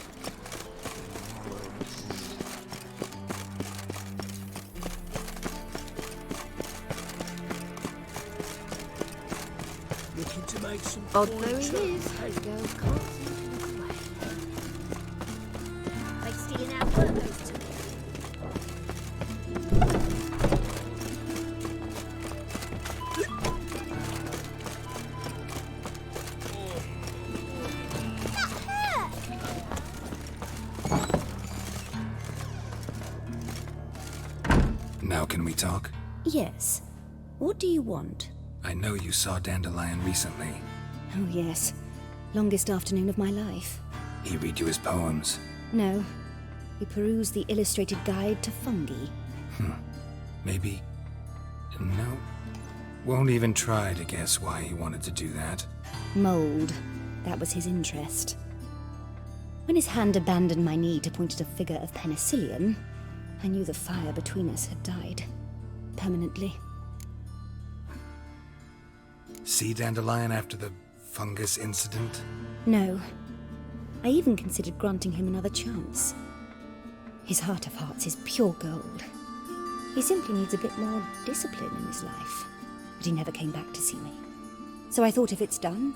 Looking to make some Oh, coin, there he too. is. Those girls can't seem to look away. Like stealing our work, those two. Now can we talk? Yes. What do you want? I know you saw Dandelion recently. Oh, yes. Longest afternoon of my life. He read you his poems. No. He perused the illustrated guide to fungi. Maybe... No. Won't even try to guess why he wanted to do that. Mold. That was his interest. When his hand abandoned my knee to point at a figure of penicillium, I knew the fire between us had died. Permanently. See Dandelion after the fungus incident? No. I even considered granting him another chance. His heart of hearts is pure gold. He simply needs a bit more discipline in his life. But he never came back to see me. So I thought if it's done,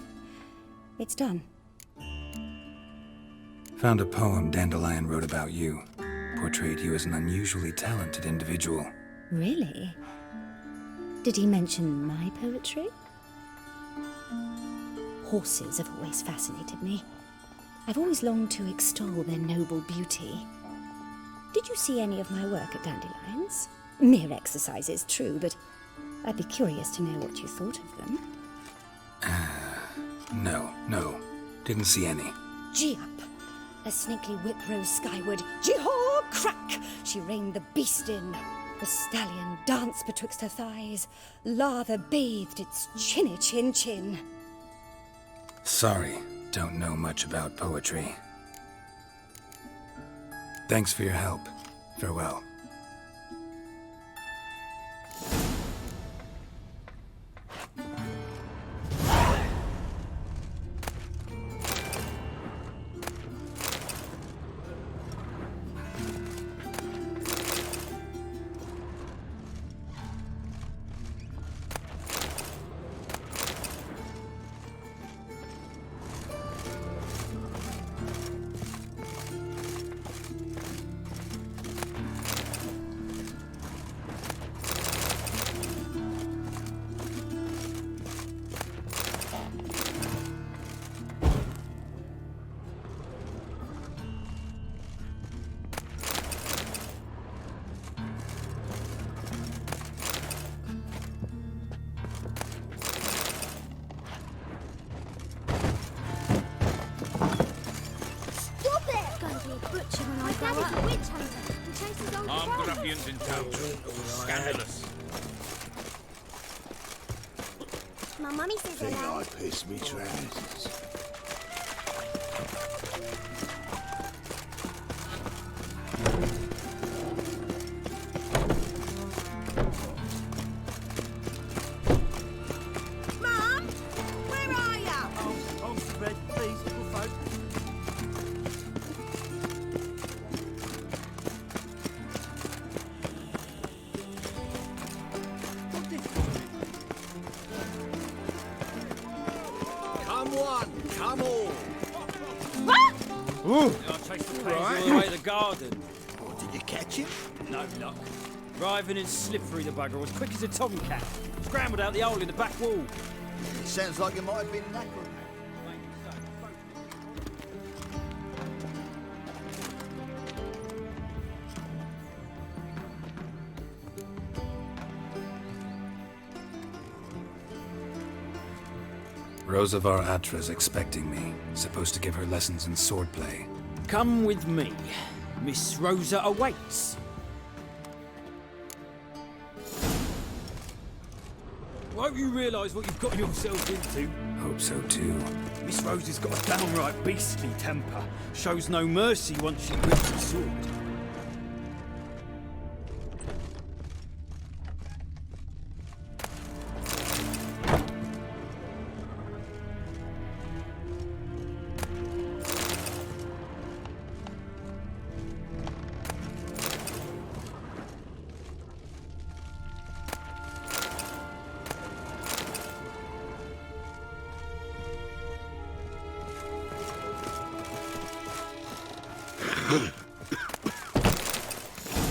it's done. Found a poem Dandelion wrote about you. Portrayed you as an unusually talented individual. Really? Did he mention my poetry? Horses have always fascinated me. I've always longed to extol their noble beauty. Did you see any of my work at Dandelions? Mere exercises, true, but I'd be curious to know what you thought of them. No. Didn't see any. Gee up! A snakely whip rose skyward. Jee-haw! Crack! She reined the beast in. The stallion danced betwixt her thighs. Lather bathed its chinny chin. Sorry, don't know much about poetry. Thanks for your help. Farewell. Armed ruffians in town. Scandalous. My mummy says Think hello. I piss me trousers. Mum, where are you? On spread, please, little folk. Come one, come all. Ooh. I chased the pains all the way to the garden. Did you catch him? No luck. Driving and slippery, the bugger, as quick as a tomcat. Scrambled out the hole in the back wall. It sounds like it might have been an acrobat. Rosavar Atra's expecting me. Supposed to give her lessons in swordplay. Come with me. Miss Rosa awaits. Won't you realise what you've got yourselves into? Hope so too. Miss Rosa's got a downright beastly temper. Shows no mercy once she grips the sword.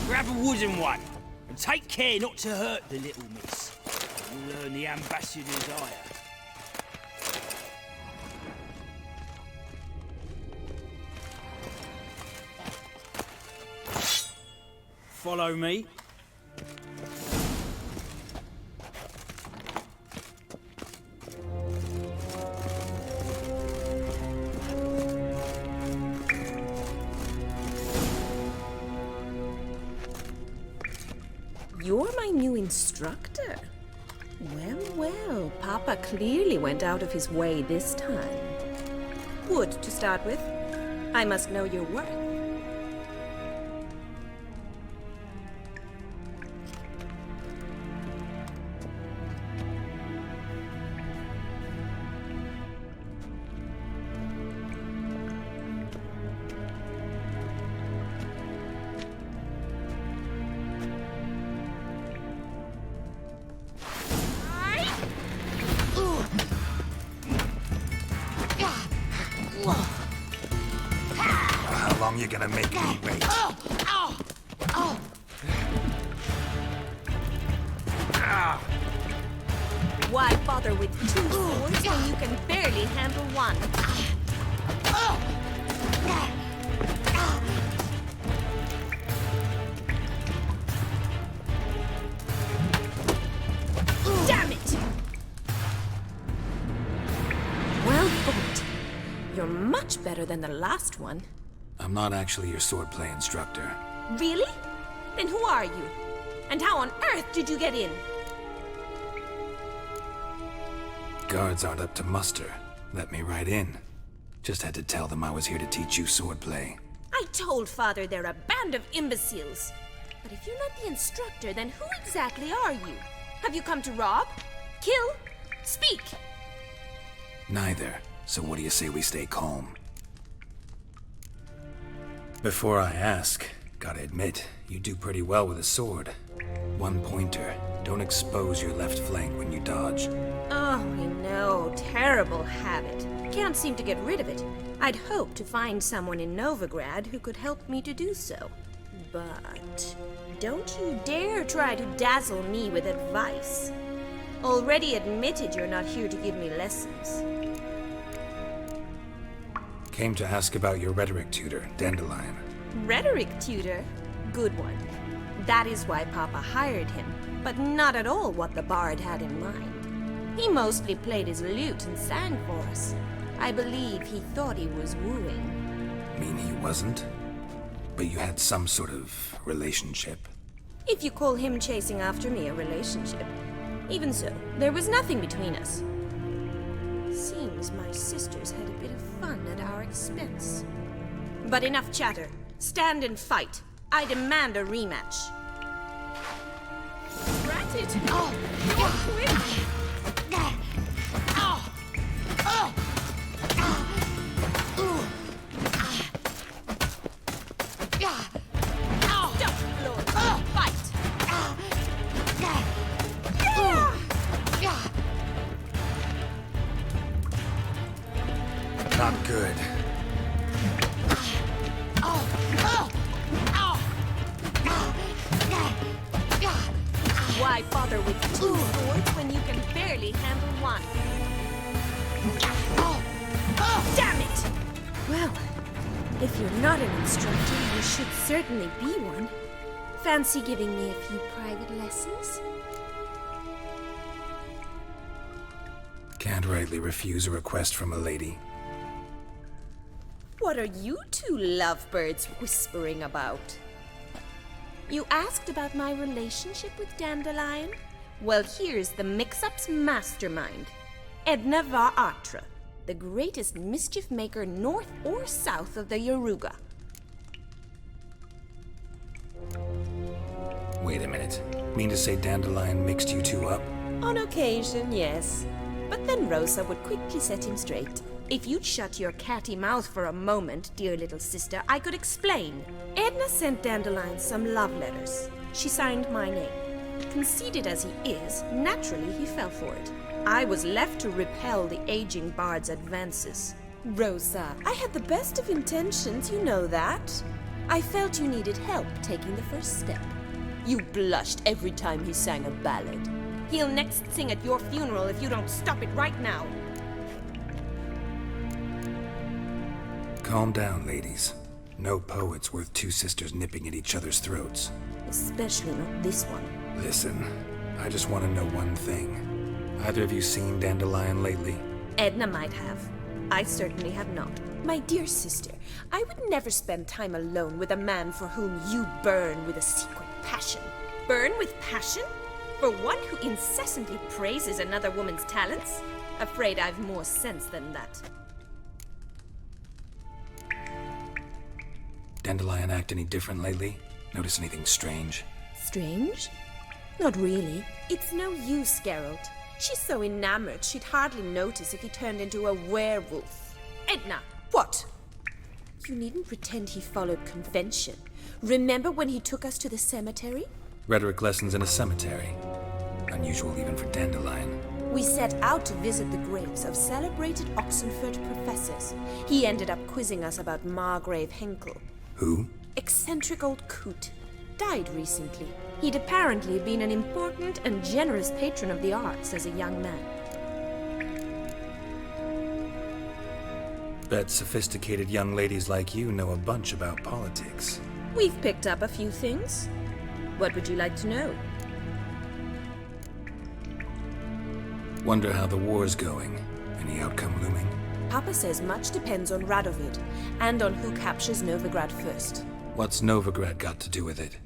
Grab a wooden one, and take care not to hurt the little miss. You'll earn the ambassador's ire. Follow me. You're my new instructor. Well, Papa clearly went out of his way this time. Wood, to start with. I must know your worth. How long you gonna make me wait? Why bother with two swords when you can barely handle one? Damn it! Well fought. You're much better than the last one. I'm not actually your swordplay instructor. Really? Then who are you? And how on earth did you get in? Guards aren't up to muster. Let me right in. Just had to tell them I was here to teach you swordplay. I told Father they're a band of imbeciles. But if you're not the instructor, then who exactly are you? Have you come to rob? Kill? Speak! Neither. So what do you say we stay calm? Before I ask, gotta admit, you do pretty well with a sword. One pointer. Don't expose your left flank when you dodge. Oh, I know. Terrible habit. Can't seem to get rid of it. I'd hoped to find someone in Novigrad who could help me to do so. But don't you dare try to dazzle me with advice. Already admitted you're not here to give me lessons. Came to ask about your rhetoric tutor, Dandelion. Rhetoric tutor? Good one. That is why Papa hired him, but not at all what the bard had in mind. He mostly played his lute and sang for us. I believe he thought he was wooing. Mean he wasn't? But you had some sort of relationship. If you call him chasing after me a relationship. Even so, there was nothing between us. Seems my sisters had a bit of fun at our expense. But enough chatter. Stand and fight. I demand a rematch. Rat it! Oh, you're quick! Not good. Why bother with two swords when you can barely handle one? Damn it! Well, if you're not an instructor, you should certainly be one. Fancy giving me a few private lessons? Can't rightly refuse a request from a lady. What are you two lovebirds whispering about? You asked about my relationship with Dandelion? Well, here's the mix-up's mastermind. Edna Va Atra, the greatest mischief maker north or south of the Yaruga. Wait a minute. Mean to say Dandelion mixed you two up? On occasion, yes. But then Rosa would quickly set him straight. If you'd shut your catty mouth for a moment, dear little sister, I could explain. Edna sent Dandelion some love letters. She signed my name. Conceited as he is, naturally he fell for it. I was left to repel the aging bard's advances. Rosa, I had the best of intentions, you know that. I felt you needed help taking the first step. You blushed every time he sang a ballad. He'll next sing at your funeral if you don't stop it right now. Calm down, ladies. No poet's worth two sisters nipping at each other's throats. Especially not this one. Listen, I just want to know one thing. Either of you seen Dandelion lately? Edna might have. I certainly have not. My dear sister, I would never spend time alone with a man for whom you burn with a secret passion. Burn with passion? For one who incessantly praises another woman's talents? Afraid I've more sense than that. Dandelion act any different lately? Notice anything strange? Strange? Not really. It's no use, Geralt. She's so enamored she'd hardly notice if he turned into a werewolf. Edna! What? You needn't pretend he followed convention. Remember when he took us to the cemetery? Rhetoric lessons in a cemetery. Unusual even for Dandelion. We set out to visit the graves of celebrated Oxenford professors. He ended up quizzing us about Margrave Henkel. Who? Eccentric old coot. Died recently. He'd apparently been an important and generous patron of the arts as a young man. Bet sophisticated young ladies like you know a bunch about politics. We've picked up a few things. What would you like to know? Wonder how the war's going. Any outcome looming? Papa says much depends on Radovid, and on who captures Novigrad first. What's Novigrad got to do with it?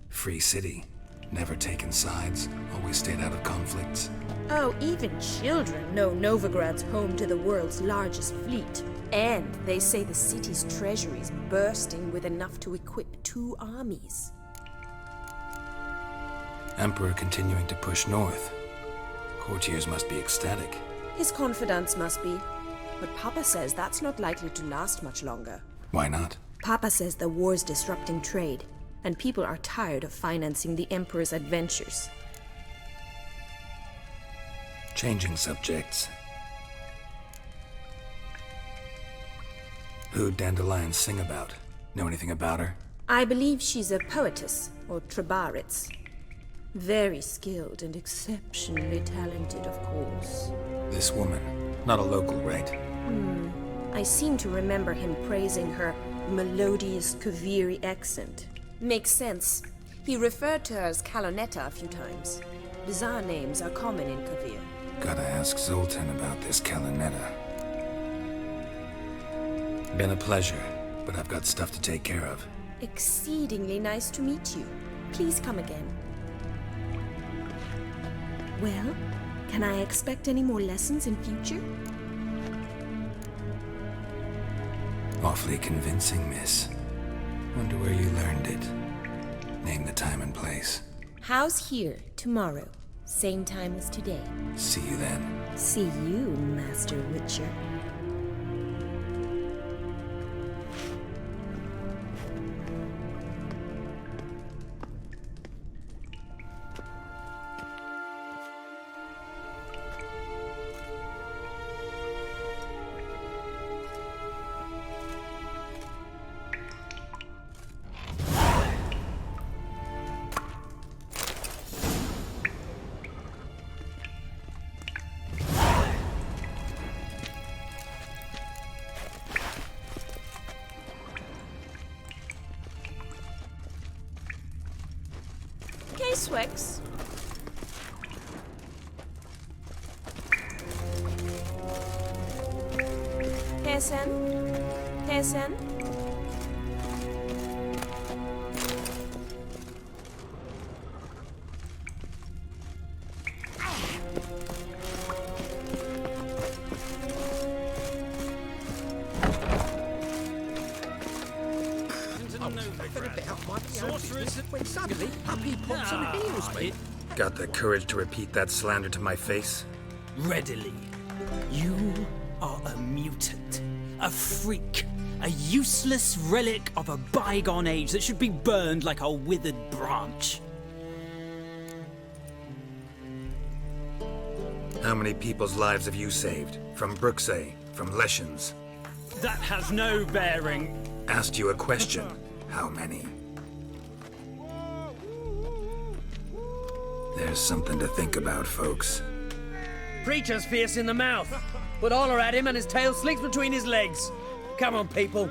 Free city. Never taken sides. Always stayed out of conflicts. Oh, even children know Novigrad's home to the world's largest fleet. And they say the city's treasury's bursting with enough to equip 2 armies. Emperor continuing to push north. Courtiers must be ecstatic. His confidants must be. But Papa says that's not likely to last much longer. Why not? Papa says the war's disrupting trade, and people are tired of financing the Emperor's adventures. Changing subjects. Who'd Dandelion sing about? Know anything about her? I believe she's a poetess, or Trebaritz. Very skilled and exceptionally talented, of course. This woman. Not a local, right? I seem to remember him praising her melodious Kaviri accent. Makes sense. He referred to her as Kalonetta a few times. Bizarre names are common in Kavir. Gotta ask Zoltan about this Kalonetta. Been a pleasure, but I've got stuff to take care of. Exceedingly nice to meet you. Please come again. Well, can I expect any more lessons in future? Awfully convincing, miss. Wonder where you learned it. Name the time and place. House here, tomorrow. Same time as today. See you then. See you, Master Witcher. Swix. Hessen? When suddenly, up he pops and heals me. Got the courage to repeat that slander to my face? Readily. You are a mutant, a freak, a useless relic of a bygone age that should be burned like a withered branch. How many people's lives have you saved? From Bruxay, from Leshens? That has no bearing. Asked you a question. How many? There's something to think about, folks. Preacher's fierce in the mouth. Put holler at him and his tail slinks between his legs. Come on, people.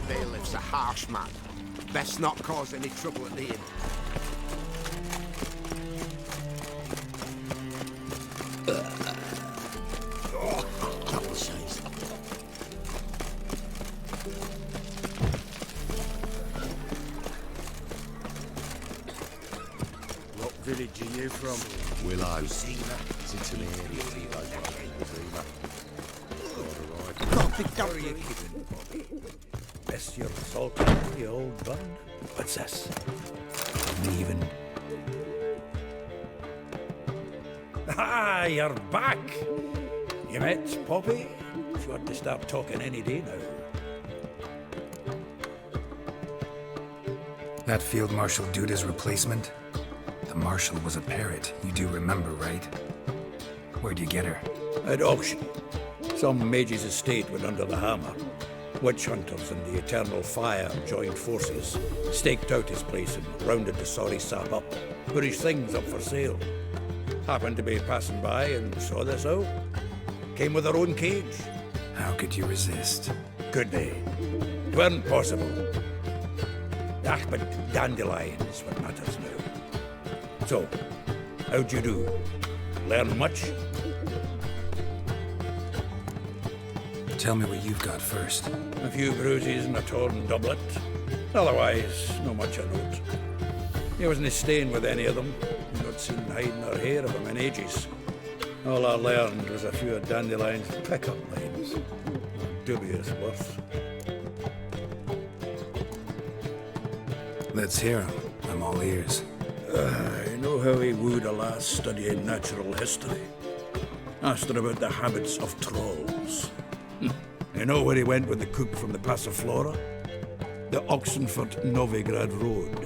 Bailiff's a harsh man. Best not cause any trouble at the inn. What village are you from? Willow. It's into the area, How are you keeping, Bobby? Best your salt, you old bud. What's this? Even. Ah, you're back. You met Poppy? She ought to start talking any day now. That Field Marshal Duda's replacement? The Marshal was a parrot, you do remember, right? Where'd you get her? At auction. Some mage's estate went under the hammer. Witch hunters and the Eternal Fire joined forces, staked out his place and rounded the sorry sap up, put his things up for sale. Happened to be passing by and saw this out. Came with her own cage. How could you resist? Could they? 'Tweren't possible. Ah, but dandelions what matters now. So, how'd you do? Learn much? Tell me what you've got first. A few bruises and a torn doublet. Otherwise, no much of note. He wasn't staying with any of them. Not seen hiding or hair of him in ages. All I learned was a few of Dandelion's pick-up lines. Dubious worth. Let's hear him. I'm all ears. You know how he wooed a lass studying natural history? Asked her about the habits of trolls. You know where he went with the cook from the Passiflora? The Oxenford-Novigrad Road,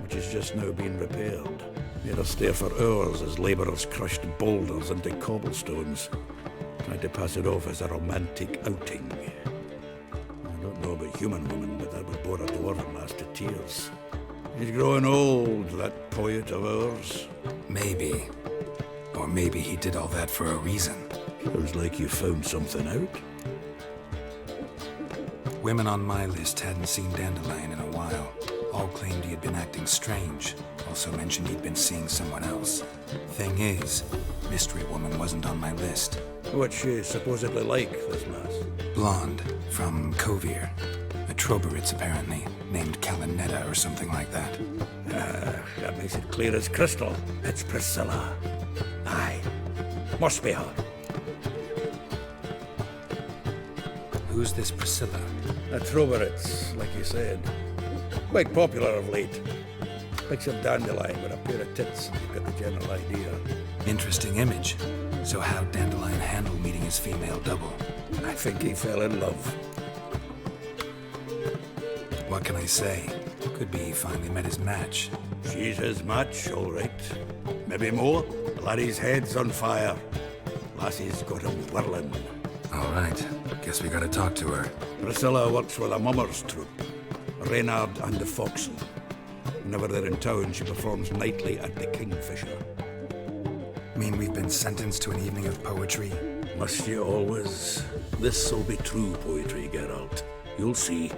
which has just now been repaired. Made us stay for hours as labourers crushed boulders into cobblestones. Tried to pass it off as a romantic outing. I don't know about human women, but that would bore a dwarven lass to tears. He's growing old, that poet of ours. Maybe. Or maybe he did all that for a reason. Sounds like you found something out. Women on my list hadn't seen Dandelion in a while. All claimed he had been acting strange. Also mentioned he'd been seeing someone else. Thing is, Mystery Woman wasn't on my list. What's she supposedly like, this lass? Blonde, from Kovir. A Troberitz, apparently, named Kalinetta or something like that. That makes it clear as crystal. It's Priscilla. Aye. Must be her. Who's this Priscilla? A Troberitz, like you said. Quite popular of late. Picture Dandelion with a pair of tits, and you've got the general idea. Interesting image. So how'd Dandelion handle meeting his female double? I think he fell in love. What can I say? Could be he finally met his match. She's his match, all right. Maybe more. Laddie's head's on fire. Lassie's got him whirling. All right. Guess we gotta talk to her. Priscilla works with a mummers troupe. Reynard and the Foxen. Whenever they're in town, she performs nightly at the Kingfisher. Mean we've been sentenced to an evening of poetry? Must you always? This'll be true poetry, Geralt. You'll see.